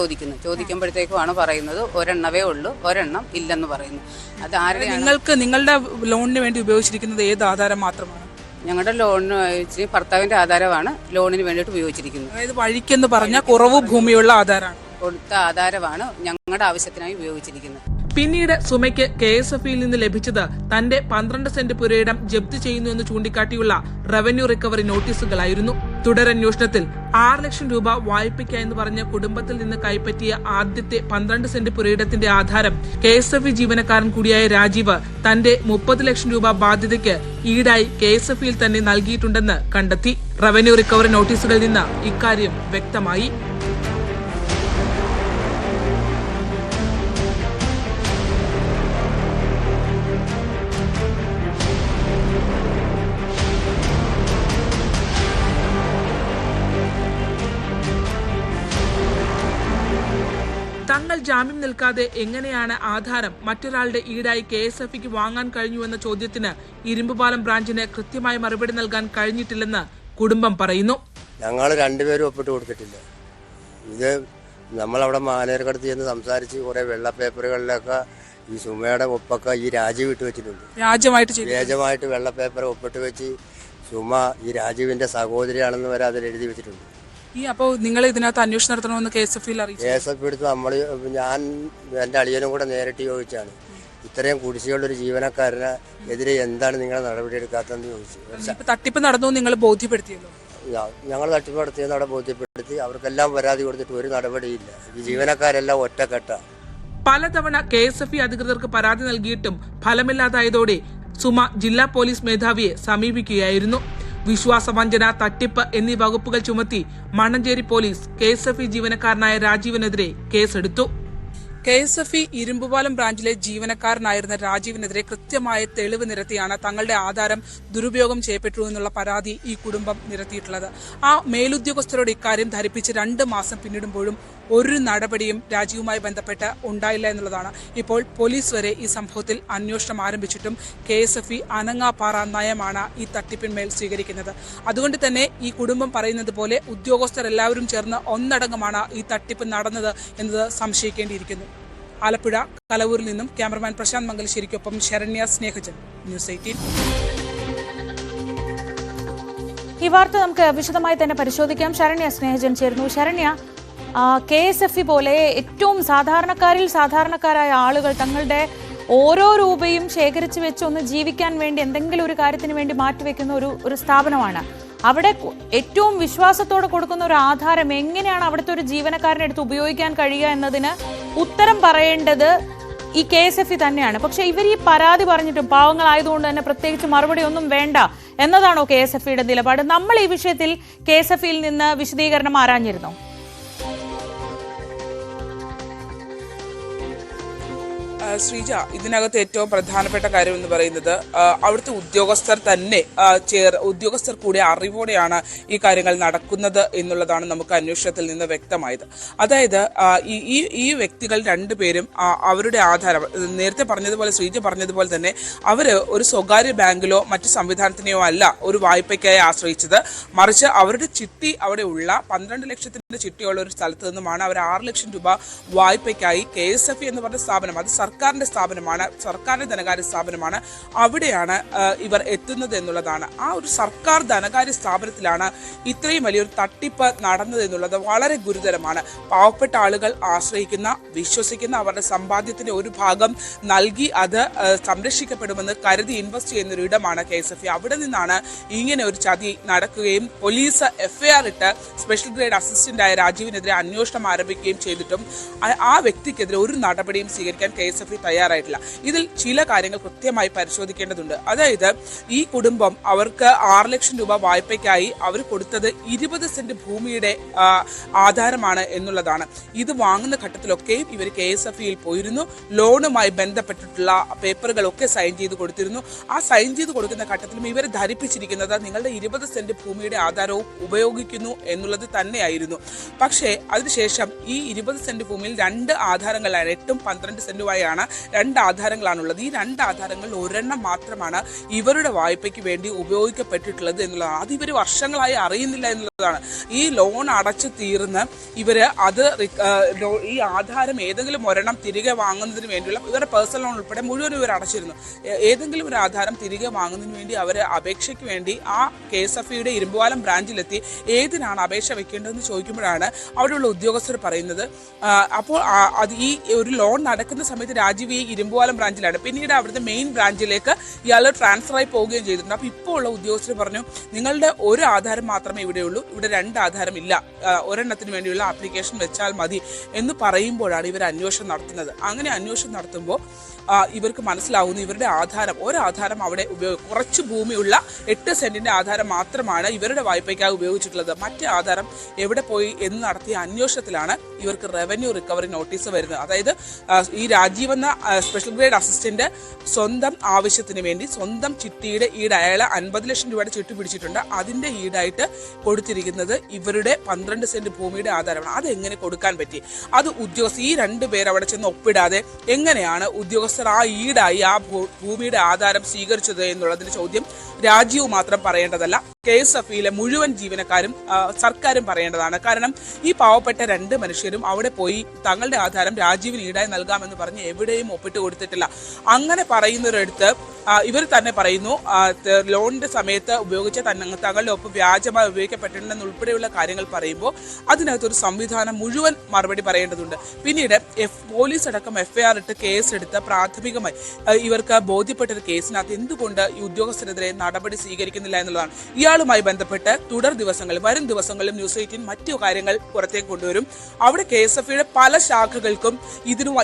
ചോദിക്കുമ്പോഴത്തേക്കുമാണ് പറയുന്നത് ഒരെണ്ണവേ ഉള്ളൂ, ഒരെണ്ണം ഇല്ലെന്ന് പറയുന്നു. അത് ആരുടെയാണ്? നിങ്ങൾക്ക് നിങ്ങളുടെ ലോണിന് വേണ്ടി ഉപയോഗിച്ചിരിക്കുന്നത് ഏത് ആധാരം മാത്രമാണ്? ഞങ്ങളുടെ ലോണിന് ഭർത്താവിന്റെ ആധാരമാണ് ലോണിന് വേണ്ടിയിട്ട് ഉപയോഗിച്ചിരിക്കുന്നത്. അതായത് വഴിക്കെന്ന് പറഞ്ഞ കുറവ് ഭൂമിയുള്ള ആധാരമാണ്, കൊടുത്ത ആധാരമാണ് ഞങ്ങളുടെ ആവശ്യത്തിനായി ഉപയോഗിച്ചിരിക്കുന്നത്. പിന്നീട് സുമയ്ക്ക് KSFEയിൽ നിന്ന് ലഭിച്ചത് തന്റെ 12 സെന്റ് പുരയിടം ജപ്തി ചെയ്യുന്നുവെന്ന് ചൂണ്ടിക്കാട്ടിയുള്ള റവന്യൂ റിക്കവറി നോട്ടീസുകളായിരുന്നു. തുടരന്വേഷണത്തിൽ 6 ലക്ഷം രൂപ വായ്പയ്ക്കായെന്ന് പറഞ്ഞ് കുടുംബത്തിൽ നിന്ന് കൈപ്പറ്റിയ ആദ്യത്തെ 12 സെന്റ് പുരയിടത്തിന്റെ ആധാരം KSFE ജീവനക്കാരൻ കൂടിയായ രാജീവ് തന്റെ 30 ലക്ഷം രൂപ ബാധ്യതയ്ക്ക് ഈടായി KSFEയിൽ തന്നെ നൽകിയിട്ടുണ്ടെന്ന് കണ്ടെത്തി. റവന്യൂ റിക്കവറി നോട്ടീസുകളിൽ നിന്ന് ഇക്കാര്യം വ്യക്തമായി. തങ്ങൾ ജാമ്യം നിൽക്കാതെ എങ്ങനെയാണ് ആധാരം മറ്റൊരാളുടെ ഈടായി KSFEക്ക് വാങ്ങാൻ കഴിഞ്ഞുവെന്ന ചോദ്യത്തിന് ഇരുമ്പുപാലം ബ്രാഞ്ചിന് കൃത്യമായ മറുപടി നൽകാൻ കഴിഞ്ഞിട്ടില്ലെന്ന് കുടുംബം പറയുന്നു. ഞങ്ങൾ രണ്ടുപേരും ഒപ്പിട്ട് കൊടുത്തിട്ടില്ല. ഇത് നമ്മളവിടെ മാനേജർക്കടുത്ത് ചെന്ന് സംസാരിച്ച് കുറെ വെള്ള പേപ്പറുകളിലൊക്കെ ഈ സുമയുടെ ഒപ്പൊക്കെ ഈ രാജീവ് ഇട്ട് വെച്ചിട്ടുണ്ട്. വ്യാജമായിട്ട് വെള്ള പേപ്പർ ഒപ്പിട്ട് വെച്ച് സുമ ഈ രാജീവിന്റെ സഹോദരിയാണെന്ന് വരെ അതിൽ എഴുതി വെച്ചിട്ടുണ്ട്. അപ്പോൾ നിങ്ങൾ ഇതിനകത്ത് അന്വേഷണം നടത്തണമെന്ന് KSFEയിൽ അറിയിച്ചു? KSFE എടുത്ത് ഞാൻ എൻ്റെ അളിയനും കൂടെ നേരിട്ട് ചോദിച്ചാണ് ഇത്രയും കുടിശ്ശികളുള്ളൊരു ജീവനക്കാരന് എതിരെ എന്താണ് നിങ്ങൾ നടപടി എടുക്കാത്തതെന്ന് ചോദിച്ചു. തട്ടിപ്പ് നടന്നു നിങ്ങൾ ബോധ്യപ്പെടുത്തിയല്ലോ? ഞങ്ങൾ തട്ടിപ്പ് നടത്തിയെന്ന് അവിടെ ബോധ്യപ്പെടുത്തി. അവർക്കെല്ലാം പരാതി കൊടുത്തിട്ട് ഒരു നടപടിയില്ല. ഈ ജീവനക്കാരെല്ലാം ഒറ്റക്കെട്ട. പലതവണ KSFE അധികൃതർക്ക് പരാതി നൽകിയിട്ടും ഫലമില്ലാതായതോടെ സുമ ജില്ലാ പോലീസ് മേധാവിയെ സമീപിക്കുകയായിരുന്നു. വിശ്വാസവഞ്ചന, തട്ടിപ്പ് എന്നീ വകുപ്പുകൾ ചുമത്തി മണ്ണഞ്ചേരി പോലീസ് KSFE ജീവനക്കാരനായ രാജീവിനെതിരെ കേസെടുത്തു. KSFE ഇരുമ്പുപാലം ബ്രാഞ്ചിലെ ജീവനക്കാരനായിരുന്ന രാജീവിനെതിരെ കൃത്യമായ തെളിവ് നിരത്തിയാണ് തങ്ങളുടെ ആധാരം ദുരുപയോഗം ചെയ്യപ്പെട്ടു എന്നുള്ള പരാതി ഈ കുടുംബം നിരത്തിയിട്ടുള്ളത്. ആ മേലുദ്യോഗസ്ഥരോട് ഇക്കാര്യം ധരിപ്പിച്ച് 2 മാസം പിന്നിടുമ്പോഴും ഒരു നടപടിയും രാജീവുമായി ബന്ധപ്പെട്ട് ഉണ്ടായില്ല എന്നുള്ളതാണ്. ഇപ്പോൾ പോലീസ് വരെ ഈ സംഭവത്തിൽ അന്വേഷണം ആരംഭിച്ചിട്ടും KSFE അനങ്ങാപ്പാറ നയമാണ് ഈ തട്ടിപ്പിന്മേൽ സ്വീകരിക്കുന്നത്. അതുകൊണ്ട് തന്നെ ഈ കുടുംബം പറയുന്നത് പോലെ ഉദ്യോഗസ്ഥർ എല്ലാവരും ചേർന്ന് ഒന്നടങ്കമാണ് ഈ തട്ടിപ്പ് നടന്നത് എന്നത് സംശയിക്കേണ്ടിയിരിക്കുന്നു. ആലപ്പുഴ കലവൂരിൽ നിന്നും ക്യാമറമാൻ പ്രശാന്ത് മംഗലശ്ശേരിക്കൊപ്പം ശരണ്യ സ്നേഹജൻ, ന്യൂസ് 18. ഈ വാർത്ത നമുക്ക് വിശദമായി തന്നെ പരിശോധിക്കാം. ശരണ്യ സ്നേഹജൻ ചേരുന്നു. ശരണ്യ, KSFE പോലെ ഏറ്റവും സാധാരണക്കാരായ ആളുകൾ തങ്ങളുടെ ഓരോ രൂപയും ശേഖരിച്ചു വെച്ച് ഒന്ന് ജീവിക്കാൻ വേണ്ടി എന്തെങ്കിലും ഒരു കാര്യത്തിന് വേണ്ടി മാറ്റിവെക്കുന്ന ഒരു സ്ഥാപനമാണ്. അവിടെ ഏറ്റവും വിശ്വാസത്തോടെ കൊടുക്കുന്ന ഒരു ആധാരം എങ്ങനെയാണ് അവിടുത്തെ ഒരു ജീവനക്കാരനെ എടുത്ത് ഉപയോഗിക്കാൻ കഴിയുക എന്നതിന് ഉത്തരം പറയേണ്ടത് ഈ KSFE തന്നെയാണ്. പക്ഷെ ഇവർ ഈ പരാതി പറഞ്ഞിട്ടും പാവങ്ങളായതുകൊണ്ട് തന്നെ പ്രത്യേകിച്ച് മറുപടി ഒന്നും വേണ്ട എന്നതാണോ KSFEയുടെ നിലപാട്? നമ്മൾ ഈ വിഷയത്തിൽ KSFEയിൽ നിന്ന് വിശദീകരണം ആരാഞ്ഞിരുന്നോ? ശ്രീജ, ഇതിനകത്ത് ഏറ്റവും പ്രധാനപ്പെട്ട കാര്യം എന്ന് പറയുന്നത് അവിടുത്തെ ഉദ്യോഗസ്ഥർ തന്നെ ഉദ്യോഗസ്ഥർ കൂടി അറിവോടെയാണ് ഈ കാര്യങ്ങൾ നടക്കുന്നത് എന്നുള്ളതാണ് നമുക്ക് അന്വേഷണത്തിൽ നിന്ന് വ്യക്തമായത്. അതായത് ഈ വ്യക്തികൾ രണ്ടുപേരും അവരുടെ ആധാരം നേരത്തെ പറഞ്ഞതുപോലെ, ശ്രീജ പറഞ്ഞതുപോലെ തന്നെ അവര് ഒരു സ്വകാര്യ ബാങ്കിലോ മറ്റു സംവിധാനത്തിനെയോ അല്ല ഒരു വായ്പയ്ക്കായി ആശ്രയിച്ചത്. മറിച്ച് അവരുടെ ചിട്ടി അവിടെ ഉള്ള 12 ലക്ഷത്തിന്റെ ചിട്ടിയുള്ള ഒരു സ്ഥലത്ത് നിന്നുമാണ് അവർ 6 ലക്ഷം രൂപ വായ്പയ്ക്കായി KSFE എന്ന് പറഞ്ഞ സ്ഥാപനം, അത് സർക്കാരിന്റെ സ്ഥാപനമാണ്, സർക്കാരിന്റെ ധനകാര്യ സ്ഥാപനമാണ്, അവിടെയാണ് ഇവർ എത്തുന്നത് എന്നുള്ളതാണ്. ആ ഒരു സർക്കാർ ധനകാര്യ സ്ഥാപനത്തിലാണ് ഇത്രയും വലിയൊരു തട്ടിപ്പ് നടന്നത് എന്നുള്ളത് വളരെ ഗുരുതരമാണ്. പാവപ്പെട്ട ആളുകൾ ആശ്രയിക്കുന്ന, വിശ്വസിക്കുന്ന അവരുടെ സമ്പാദ്യത്തിന്റെ ഒരു ഭാഗം നൽകി അത് സംരക്ഷിക്കപ്പെടുമെന്ന് കരുതി ഇൻവെസ്റ്റ് ചെയ്യുന്ന ഒരു ഇടമാണ് KSFE. അവിടെ നിന്നാണ് ഇങ്ങനെ ഒരു ചതി നടക്കുകയും പോലീസ് FIR ഇട്ട് സ്പെഷ്യൽ ഗ്രേഡ് അസിസ്റ്റന്റായ രാജീവിനെതിരെ അന്വേഷണം ആരംഭിക്കുകയും ചെയ്തിട്ടും ആ വ്യക്തിക്കെതിരെ ഒരു നടപടിയും സ്വീകരിക്കാൻ KSFE തയ്യാറായിട്ടില്ല. ഇതിൽ ചില കാര്യങ്ങൾ കൃത്യമായി പരിശോധിക്കേണ്ടതുണ്ട്. അതായത് ഈ കുടുംബം അവർക്ക് 6 ലക്ഷം രൂപ വായ്പയ്ക്കായി അവർ കൊടുത്തത് 20 സെന്റ് ഭൂമിയുടെ ആധാരമാണ് എന്നുള്ളതാണ്. ഇത് വാങ്ങുന്ന ഘട്ടത്തിലൊക്കെയും ഇവർ KSFEയിൽ പോയിരുന്നു. ലോണുമായി ബന്ധപ്പെട്ടിട്ടുള്ള പേപ്പറുകളൊക്കെ സൈൻ ചെയ്ത് കൊടുത്തിരുന്നു. ആ സൈൻ ചെയ്ത് കൊടുക്കുന്ന ഘട്ടത്തിലും ഇവരെ ധരിപ്പിച്ചിരിക്കുന്നത് നിങ്ങളുടെ 20 സെന്റ് ഭൂമിയുടെ ആധാരവും ഉപയോഗിക്കുന്നു എന്നുള്ളത് തന്നെയായിരുന്നു. പക്ഷേ അതിനുശേഷം ഈ 20 സെന്റ് ഭൂമിയിൽ 2 ആധാരങ്ങളാണ്, 8ഉം 12 സെന്റുമായാണ് 2 ആധാരങ്ങളാണുള്ളത്. ഈ 2 ആധാരങ്ങളിൽ ഒരെണ്ണം മാത്രമാണ് ഇവരുടെ വായ്പയ്ക്ക് വേണ്ടി ഉപയോഗിക്കപ്പെട്ടിട്ടുള്ളത് എന്നുള്ളതാണ്. അത് ഇവർ വർഷങ്ങളായി അറിയുന്നില്ല എന്നുള്ളതാണ്. ഈ ലോൺ അടച്ചു തീർന്ന് ഇവര് അത് ഈ ആധാരം ഏതെങ്കിലും ഒരെണ്ണം തിരികെ വാങ്ങുന്നതിന് വേണ്ടിയുള്ള ഇവരുടെ പേഴ്സണൽ ലോൺ ഉൾപ്പെടെ മുഴുവൻ ഇവർ അടച്ചിരുന്നു. ഏതെങ്കിലും ഒരു ആധാരം തിരികെ വാങ്ങുന്നതിന് വേണ്ടി അവർ അപേക്ഷയ്ക്ക് വേണ്ടി ആ KSFEയുടെ ഇരുമ്പുപാലം ബ്രാഞ്ചിലെത്തി ഏതിനാണ് അപേക്ഷ വെക്കേണ്ടതെന്ന് ചോദിക്കുമ്പോഴാണ് അവിടെയുള്ള ഉദ്യോഗസ്ഥർ പറയുന്നത്. അപ്പോൾ അത് ഈ ഒരു ലോൺ നടക്കുന്ന സമയത്ത് രാജീവ് ഈ ഇരുമ്പുപാലം ബ്രാഞ്ചിലാണ്, പിന്നീട് അവിടുത്തെ മെയിൻ ബ്രാഞ്ചിലേക്ക് ഇയാൾ ട്രാൻസ്ഫർ ആയി പോവുകയും ചെയ്തിട്ടുണ്ട്. അപ്പോൾ ഇപ്പോൾ ഉള്ള ഉദ്യോഗസ്ഥർ പറഞ്ഞു, നിങ്ങളുടെ ഒരു ആധാരം മാത്രമേ ഇവിടെയുള്ളൂ, ഇവിടെ 2 ആധാരം ഇല്ല, ഒരെണ്ണത്തിന് വേണ്ടിയുള്ള ആപ്ലിക്കേഷൻ വെച്ചാൽ മതി എന്ന് പറയുമ്പോഴാണ് ഇവർ അന്വേഷണം നടത്തുന്നത്. അങ്ങനെ അന്വേഷണം നടത്തുമ്പോൾ ഇവർക്ക് മനസ്സിലാവുന്നു ഇവരുടെ ആധാരം, ഒരാധാരം അവിടെ കുറച്ച് ഭൂമിയുള്ള 8 സെന്റിന്റെ ആധാരം മാത്രമാണ് ഇവരുടെ വായ്പയ്ക്കായി ഉപയോഗിച്ചിട്ടുള്ളത്. മറ്റേ ആധാരം എവിടെ പോയി എന്ന് നടത്തിയ അന്വേഷണത്തിലാണ് ഇവർക്ക് റവന്യൂ റിക്കവറി നോട്ടീസ് വരുന്നത്. അതായത് ഈ രാജീവ് എന്ന സ്പെഷ്യൽ ഗ്രേഡ് അസിസ്റ്റന്റ് സ്വന്തം ആവശ്യത്തിന് വേണ്ടി സ്വന്തം ചിട്ടിയുടെ ഈട്, അയാളെ 50 ലക്ഷം രൂപയുടെ ചിട്ടി പിടിച്ചിട്ടുണ്ട്, അതിന്റെ ഈടായിട്ട് കൊടുത്തിരിക്കുന്നത് ഇവരുടെ 12 സെന്റ് ഭൂമിയുടെ ആധാരമാണ്. അതെങ്ങനെ കൊടുക്കാൻ പറ്റി? അത് ഉദ്യോഗസ്ഥർ ഈ 2 പേർ അവിടെ ചെന്ന് ഒപ്പിടാതെ എങ്ങനെയാണ് ഉദ്യോഗസ്ഥർ ആ ഈടായി ആ ഭൂമിയുടെ ആധാരം സ്വീകരിച്ചത് എന്നുള്ളതിന്റെ ചോദ്യം രാജീവ് മാത്രം പറയേണ്ടതല്ല, KSFEയിലെ മുഴുവൻ ജീവനക്കാരും സർക്കാരും പറയേണ്ടതാണ്. കാരണം ഈ പാവപ്പെട്ട 2 മനുഷ്യരും അവിടെ പോയി തങ്ങളുടെ ആധാരം രാജീവിന് ഈടായി നൽകാമെന്ന് പറഞ്ഞ് എവിടെയും ഒപ്പിട്ട് കൊടുത്തിട്ടില്ല. അങ്ങനെ പറയുന്നവരടുത്ത് ഇവർ തന്നെ പറയുന്നു ലോണിന്റെ സമയത്ത് ഉപയോഗിച്ച തങ്ങളുടെ ഒപ്പം വ്യാജമായി ഉപയോഗിക്കപ്പെട്ടിട്ടുണ്ടെന്ന് ഉൾപ്പെടെയുള്ള കാര്യങ്ങൾ പറയുമ്പോൾ അതിനകത്തൊരു സംവിധാനം മുഴുവൻ മറുപടി പറയേണ്ടതുണ്ട്. പിന്നീട് പോലീസ് അടക്കം FIR ഇട്ട് കേസെടുത്ത് പ്രാഥമികമായി ഇവർക്ക് ബോധ്യപ്പെട്ടൊരു കേസിനകത്ത് എന്തുകൊണ്ട് ഈ ഉദ്യോഗസ്ഥരെതിരെ നടപടി സ്വീകരിക്കുന്നില്ല എന്നുള്ളതാണ്. ഇയാളുമായി ബന്ധപ്പെട്ട് വരും ദിവസങ്ങളിലും ന്യൂസ് 18 മറ്റു കാര്യങ്ങൾ പുറത്തേക്ക് കൊണ്ടുവരും. അവിടെ KSFEയുടെ പല ശാഖകൾക്കും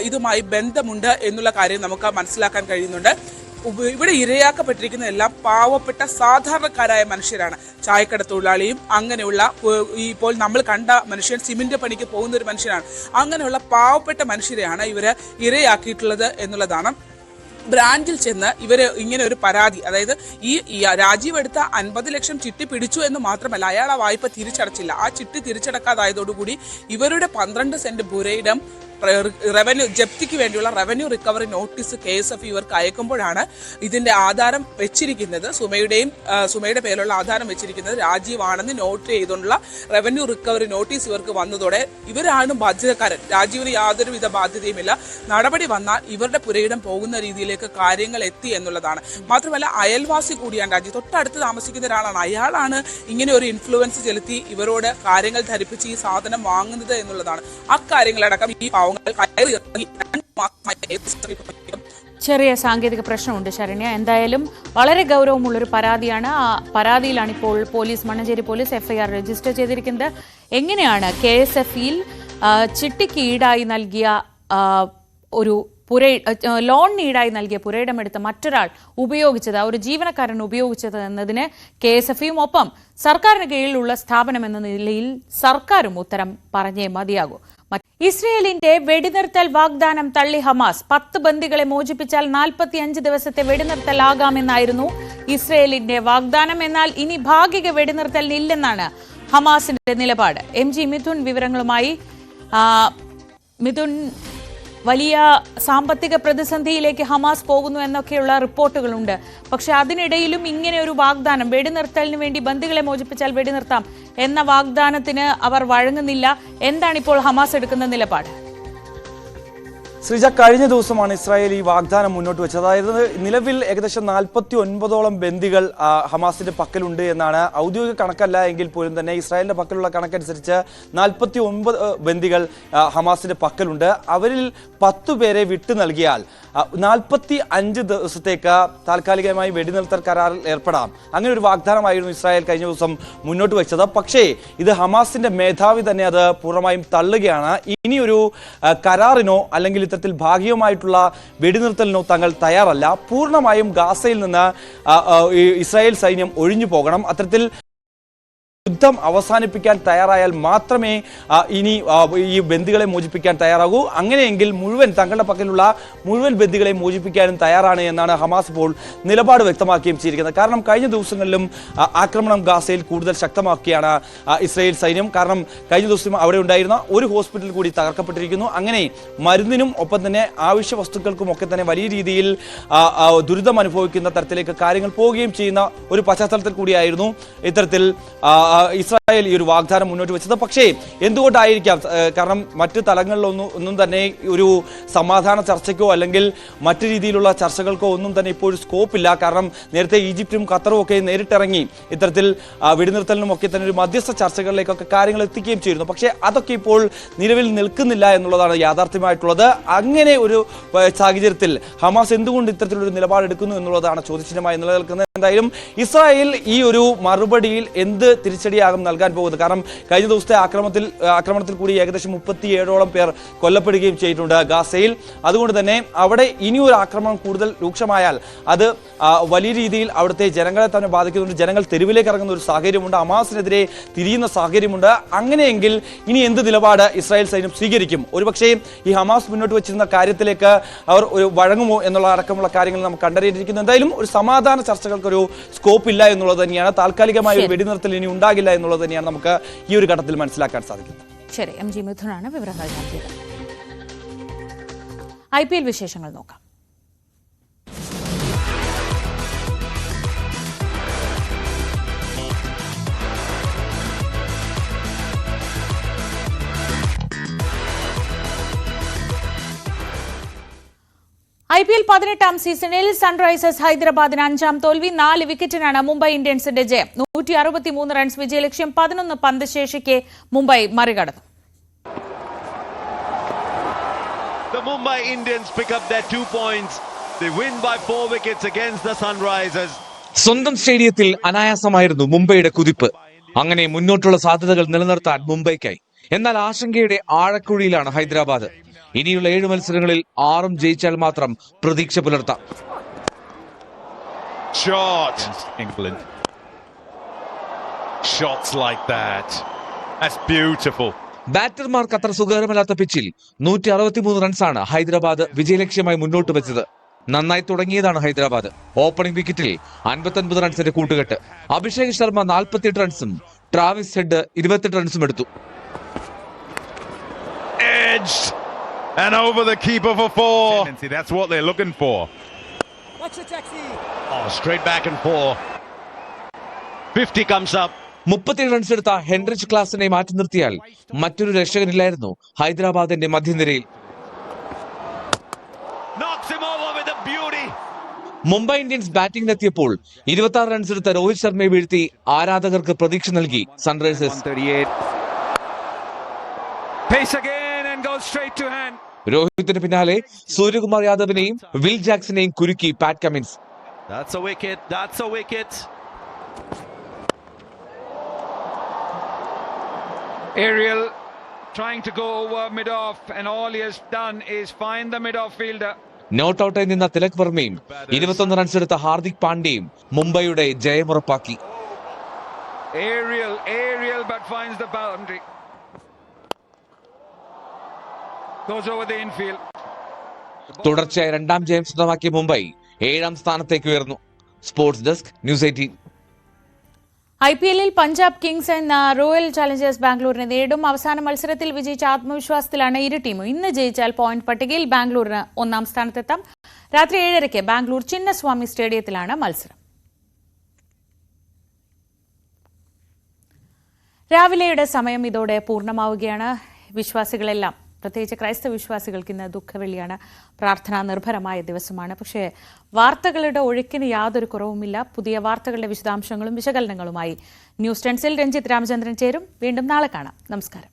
ഇതുമായി ബന്ധമുണ്ട് എന്നുള്ള കാര്യം നമുക്ക് മനസ്സിലാക്കാൻ കഴിയുന്നുണ്ട്. ഇവിടെ ഇരയാക്കപ്പെട്ടിരിക്കുന്ന എല്ലാം പാവപ്പെട്ട സാധാരണക്കാരായ മനുഷ്യരാണ്. ചായക്കട തൊഴിലാളിയും അങ്ങനെയുള്ള ഇപ്പോൾ നമ്മൾ കണ്ട മനുഷ്യൻ സിമന്റ് പണിക്ക് പോകുന്ന ഒരു മനുഷ്യനാണ്. അങ്ങനെയുള്ള പാവപ്പെട്ട മനുഷ്യരെയാണ് ഇവര് ഇരയാക്കിയിട്ടുള്ളത് എന്നുള്ളതാണ്. ബ്രാഞ്ചിൽ ചെന്ന് ഇവര് ഇങ്ങനെ ഒരു പരാതി, അതായത് ഈ രാജീവ് എടുത്ത 50 ലക്ഷം ചിട്ടി പിടിച്ചു എന്ന് മാത്രമല്ല, അയാൾ ആ വായ്പ തിരിച്ചടച്ചില്ല. ആ ചിട്ടി തിരിച്ചടക്കാതായതോടുകൂടി ഇവരുടെ 12 സെന്റ് പുരയിടം റവന്യൂ ജപ്തിക്ക് വേണ്ടിയുള്ള റവന്യൂ റിക്കവറി നോട്ടീസ് KSFE ഇവർക്ക് അയക്കുമ്പോഴാണ് ഇതിന്റെ ആധാരം വെച്ചിരിക്കുന്നത്, സുമയുടെ പേരിലുള്ള ആധാരം വെച്ചിരിക്കുന്നത് രാജീവ് ആണെന്ന് നോട്ട് ചെയ്തുകൊണ്ടുള്ള റവന്യൂ റിക്കവറി നോട്ടീസ് ഇവർക്ക് വന്നതോടെ ഇവരാണ് ബാധ്യതക്കാരൻ. രാജീവിന് യാതൊരുവിധ ബാധ്യതയുമില്ല. നടപടി വന്നാൽ ഇവരുടെ പുരയിടം പോകുന്ന രീതിയിലേക്ക് കാര്യങ്ങൾ എത്തി എന്നുള്ളതാണ്. മാത്രമല്ല അയൽവാസി കൂടിയാണ് രാജീവ്, തൊട്ടടുത്ത് താമസിക്കുന്ന ഒരാളാണ്. അയാളാണ് ഇങ്ങനെ ഒരു ഇൻഫ്ലുവൻസ് ചെലുത്തി ഇവരോട് കാര്യങ്ങൾ ധരിപ്പിച്ച് ഈ സാധനം വാങ്ങുന്നത് എന്നുള്ളതാണ്. അക്കാര്യങ്ങളടക്കം ഈ ചെറിയ സാങ്കേതിക പ്രശ്നമുണ്ട് ശരണ്യ. എന്തായാലും വളരെ ഗൗരവമുള്ളൊരു പരാതിയാണ്. ആ പരാതിയിലാണ് ഇപ്പോൾ മണ്ണഞ്ചേരി പോലീസ് FIR രജിസ്റ്റർ ചെയ്തിരിക്കുന്നത്. എങ്ങനെയാണ് KSFEയിൽ ചിട്ടിക്ക് ഈടായി നൽകിയ ലോണിന് ഈടായി നൽകിയ പുരയിടമെടുത്ത് മറ്റൊരാൾ ഉപയോഗിച്ചത്, ആ ഒരു ജീവനക്കാരൻ ഉപയോഗിച്ചത് എന്നതിന് KSFEയും ഒപ്പം സർക്കാരിന് കീഴിലുള്ള സ്ഥാപനം എന്ന നിലയിൽ സർക്കാരും ഉത്തരം പറഞ്ഞേ മതിയാകൂ. ഇസ്രയേലിന്റെ വെടിനിർത്തൽ വാഗ്ദാനം തള്ളി ഹമാസ്. 10 ബന്ദികളെ മോചിപ്പിച്ചാൽ 45 ദിവസത്തെ വെടിനിർത്തലാകാമെന്നായിരുന്നു ഇസ്രയേലിന്റെ വാഗ്ദാനം. എന്നാൽ ഇനി ഭാഗിക വെടിനിർത്തലിനില്ലെന്നാണ് ഹമാസിന്റെ നിലപാട്. MG മിഥുൻ വിവരങ്ങളുമായി. മിഥുൻ, വലിയ സാമ്പത്തിക പ്രതിസന്ധിയിലേക്ക് ഹമാസ് പോകുന്നു എന്നൊക്കെയുള്ള റിപ്പോർട്ടുകളുണ്ട്. പക്ഷെ അതിനിടയിലും ഇങ്ങനെ ഒരു വാഗ്ദാനം, വെടിനിർത്തലിന് വേണ്ടി ബന്ദികളെ മോചിപ്പിച്ചാൽ വെടിനിർത്താം എന്ന വാഗ്ദാനത്തിന് അവർ വഴങ്ങുന്നില്ല. എന്താണിപ്പോൾ ഹമാസ് എടുക്കുന്ന നിലപാട്? ശ്രീജ, കഴിഞ്ഞ ദിവസമാണ് ഇസ്രായേൽ ഈ വാഗ്ദാനം മുന്നോട്ട് വെച്ചത്. അതായത് നിലവിൽ ഏകദേശം 49ഓളം ബന്ദികൾ ഹമാസിന്റെ പക്കലുണ്ട് എന്നാണ് ഔദ്യോഗിക കണക്കല്ല എങ്കിൽ പോലും തന്നെ ഇസ്രായേലിന്റെ പക്കലുള്ള കണക്കനുസരിച്ച് 49 ബന്ദികൾ ഹമാസിന്റെ പക്കലുണ്ട്. അവരിൽ 10 പേരെ വിട്ടു നൽകിയാൽ 45 ദിവസത്തേക്ക് താൽക്കാലികമായി വെടിനിർത്തൽ കരാറിൽ ഏർപ്പെടാം. അങ്ങനെ ഒരു വാഗ്ദാനമായിരുന്നു ഇസ്രായേൽ കഴിഞ്ഞ ദിവസം മുന്നോട്ട് വെച്ചത്. പക്ഷേ ഇത് ഹമാസിന്റെ മേധാവി തന്നെ അത് പൂർണ്ണമായും തള്ളുകയാണ്. ഇനിയൊരു കരാറിനോ അല്ലെങ്കിൽ ഇത്തരത്തിൽ ഭാഗികമായിട്ടുള്ള വെടിനിർത്തലിനോ തങ്ങൾ തയ്യാറല്ല. പൂർണ്ണമായും ഗാസയിൽ നിന്ന് ഇസ്രായേൽ സൈന്യം ഒഴിഞ്ഞു പോകണം. അത്തരത്തിൽ യുദ്ധം അവസാനിപ്പിക്കാൻ തയ്യാറായാൽ മാത്രമേ ഇനി ഈ ബന്ദികളെ മോചിപ്പിക്കാൻ തയ്യാറാകൂ. അങ്ങനെയെങ്കിൽ തങ്ങളുടെ പക്കലുള്ള മുഴുവൻ ബന്ദികളെ മോചിപ്പിക്കാനും തയ്യാറാണ് എന്നാണ് ഹമാസ് ഇപ്പോൾ നിലപാട് വ്യക്തമാക്കുകയും ചെയ്തിരിക്കുന്നത്. കാരണം കഴിഞ്ഞ ദിവസങ്ങളിലും ആക്രമണം ഗാസയിൽ കൂടുതൽ ശക്തമാക്കുകയാണ് ഇസ്രായേൽ സൈന്യം. കാരണം കഴിഞ്ഞ ദിവസം അവിടെ ഉണ്ടായിരുന്ന ഒരു ഹോസ്പിറ്റൽ കൂടി തകർക്കപ്പെട്ടിരിക്കുന്നു. അങ്ങനെ മരുന്നിനും ഒപ്പം തന്നെ ആവശ്യ വസ്തുക്കൾക്കും ഒക്കെ തന്നെ വലിയ രീതിയിൽ ദുരിതം അനുഭവിക്കുന്ന തരത്തിലേക്ക് കാര്യങ്ങൾ പോവുകയും ചെയ്യുന്ന ഒരു പശ്ചാത്തലത്തിൽ കൂടിയായിരുന്നു ഇത്തരത്തിൽ ഇസ്രായേൽ ഈ ഒരു വാഗ്ദാനം മുന്നോട്ട് വെച്ചത്. പക്ഷേ എന്തുകൊണ്ടായിരിക്കാം? കാരണം മറ്റ് തലങ്ങളിലൊന്നും തന്നെ ഒരു സമാധാന ചർച്ചയ്ക്കോ അല്ലെങ്കിൽ മറ്റു രീതിയിലുള്ള ചർച്ചകൾക്കോ ഒന്നും തന്നെ ഇപ്പോൾ ഒരു സ്കോപ്പില്ല. കാരണം നേരത്തെ ഈജിപ്തും ഖത്തറും ഒക്കെ നേരിട്ടിറങ്ങി ഇത്തരത്തിൽ വെടിനിർത്തലിനും ഒക്കെ തന്നെ ഒരു മധ്യസ്ഥ ചർച്ചകളിലേക്കൊക്കെ കാര്യങ്ങൾ എത്തിക്കുകയും ചെയ്യുന്നു. പക്ഷേ അതൊക്കെ ഇപ്പോൾ നിലവിൽ നിൽക്കുന്നില്ല എന്നുള്ളതാണ് യാഥാർത്ഥ്യമായിട്ടുള്ളത്. അങ്ങനെ ഒരു സാഹചര്യത്തിൽ ഹമാസ് എന്തുകൊണ്ട് ഇത്തരത്തിലൊരു നിലപാടെടുക്കുന്നു എന്നുള്ളതാണ് ചോദ്യചിഹ്നമായി നിലനിൽക്കുന്നത്. എന്തായാലും ഇസ്രായേൽ ഈ ഒരു മറുപടിയിൽ എന്ത് തിരിച്ചടിയാകും നൽകാൻ പോകുന്നത്? കാരണം കഴിഞ്ഞ ദിവസത്തെ ആക്രമണത്തിൽ കൂടി ഏകദേശം 37ഓളം പേർ കൊല്ലപ്പെടുകയും ചെയ്തിട്ടുണ്ട് ഗാസയിൽ. അതുകൊണ്ട് തന്നെ അവിടെ ഇനിയൊരു ആക്രമണം കൂടുതൽ രൂക്ഷമായാൽ അത് വലിയ രീതിയിൽ അവിടുത്തെ ജനങ്ങളെ തന്നെ ബാധിക്കുന്നുണ്ട്. ജനങ്ങൾ തെരുവിലേക്ക് ഇറങ്ങുന്ന ഒരു സാഹചര്യമുണ്ട്. ഹമാസിനെതിരെ തിരിയുന്ന സാഹചര്യമുണ്ട്. അങ്ങനെയെങ്കിൽ ഇനി എന്ത് നിലപാട് ഇസ്രായേൽ സൈന്യം സ്വീകരിക്കും? ഒരുപക്ഷേ ഈ ഹമാസ് മുന്നോട്ട് വെച്ചിരുന്ന കാര്യത്തിലേക്ക് അവർ വഴങ്ങുമോ എന്നുള്ള അടക്കമുള്ള കാര്യങ്ങൾ നമുക്ക് കണ്ടറിയിരിക്കുന്നു. എന്തായാലും ഒരു സമാധാന ചർച്ചകൾക്കൊരു സ്കോപ്പ് ഇല്ല എന്നുള്ളത് തന്നെയാണ്. താൽക്കാലികമായ ഒരു വെടിനിർത്തൽ ഇനി ഉണ്ടാകില്ല എന്നുള്ളത് തന്നെയാണ് നമുക്ക് ഈ ഒരു ഘട്ടത്തിൽ മനസ്സിലാക്കാൻ സാധിക്കുന്നത്. ശരി, MG മിഥുനാണ് വിവരങ്ങൾ നൽകിയത്. IPL വിശേഷങ്ങൾ നോക്കാം. IPL 18-ാം സീസണിൽ സൺറൈസേഴ്സ് ഹൈദരാബാദിന് 5ാം തോൽവി. 4 വിക്കറ്റിനാണ് മുംബൈ ഇന്ത്യൻസിന്റെ ജയം. 163 റൺസ് വിജയലക്ഷ്യം. 11 പന്ത് ശേഷിക്കെ മുംബൈ മറികടന്നു. The Mumbai Indians pick up their 2 points. They win by 4 wickets against the Sunrisers. സ്വന്തം സ്റ്റേഡിയത്തിൽ അനായാസമായിരുന്നു മുംബൈയുടെ കുതിപ്പ്. അങ്ങനെ മുന്നോട്ടുള്ള സാധ്യതകൾ നിലനിർത്താൻ മുംബൈക്കായി. എന്നാൽ ആശങ്കയുടെ ആഴക്കുഴിയിലാണ് ഹൈദരാബാദ്. ഇനിയുള്ള 7 മത്സരങ്ങളിൽ 6 ജയിച്ചാൽ മാത്രം പ്രതീക്ഷ പുലർത്താം. ബാറ്റർമാർക്ക് അത്ര സുഖകരമല്ലാത്ത പിച്ചിൽ 163 റൺസാണ് ഹൈദരാബാദ് വിജയലക്ഷ്യമായി മുന്നോട്ട് വെച്ചത്. നന്നായി തുടങ്ങിയതാണ് ഹൈദരാബാദ്. ഓപ്പണിംഗ് വിക്കറ്റിൽ 59 റൺസിന്റെ കൂട്ടുകെട്ട്. അഭിഷേക് ശർമ്മ 48 റൺസും ട്രാവിസ് ഹെഡ് 28 റൺസും എടുത്തു. And over the keeper for 4. That's what they're looking for. Watch the taxi. Oh, straight back and 4. 50 comes up. 37 runs എടുത്ത ഹെൻറിച്ച് ക്ലാസിനെ മാറ്റി നിർത്തിയാൽ മറ്റൊരു രക്ഷകനില്ലായിരുന്നു ഹൈദരാബാദിന്റെ മധ്യനിരയിൽ. മുംബൈ ഇന്ത്യൻസ് ബാറ്റിംഗിനെത്തിയപ്പോൾ 26 റൺസ് എടുത്ത രോഹിത് ശർമ്മയെ വീഴ്ത്തി ആരാധകർക്ക് പ്രതീക്ഷ നൽകി സൺറൈസേഴ്സ്. രോഹിത്തിന് പിന്നാലെ സൂര്യകുമാർ യാദവിനെയും വിൽ ജാക്സനെയും കുരുക്കി Pat Cummins. Ariel trying to go over mid-off and all he has done is find the mid-off fielder. Not ഔട്ടായി നിന്ന തിലക് വർമ്മയും 21 റൺസ് എടുത്ത ഹാർദിക് പാണ്ഡ്യയും മുംബൈയുടെ ജയമുറപ്പാക്കി. Ariel but finds the boundary. goes over the infield. തുടർച്ചയായി 2ാം ജയം സ്വന്തമാക്കിയ മുംബൈ 7ാം സ്ഥാനത്തേക്ക് ഉയർന്നു. Sports desk news 18. IPL-ൽ പഞ്ചാബ് കിങ്സ് എന്ന റോയൽ ചാലഞ്ചേഴ്സ് ബാംഗ്ലൂരിനെ നേരിടും. അവസാന മത്സരത്തിൽ വിജയിച്ച ആത്മവിശ്വാസത്തിലാണ് ഇരു ടീമും. ഇന്ന് ജയിച്ചാൽ പോയിന്റ് പട്ടികയിൽ ബാംഗ്ലൂരിന് 1ാം സ്ഥാനത്തെത്താം. രാത്രി 7:30 ബാംഗ്ലൂർ ചിന്നസ്വാമി സ്റ്റേഡിയത്തിലാണ് മത്സരം. രാവിലെയുടെ സമയം ഇതോടെ പൂർണ്ണമാവുകയാണ്. വിശ്വാസികളെല്ലാം, പ്രത്യേകിച്ച് ക്രൈസ്തവ വിശ്വാസികൾക്ക് ഇന്ന് ദുഃഖവെള്ളിയാണ്, പ്രാർത്ഥനാ നിർഭരമായ ദിവസമാണ്. പക്ഷേ വാർത്തകളുടെ ഒഴുക്കിന് യാതൊരു കുറവുമില്ല. പുതിയ വാർത്തകളുടെ വിശദാംശങ്ങളും വിശകലനങ്ങളുമായി ന്യൂസ് 10 രഞ്ജിത്ത് രാമചന്ദ്രൻ ചേരും. വീണ്ടും നാളെ കാണാം. നമസ്കാരം.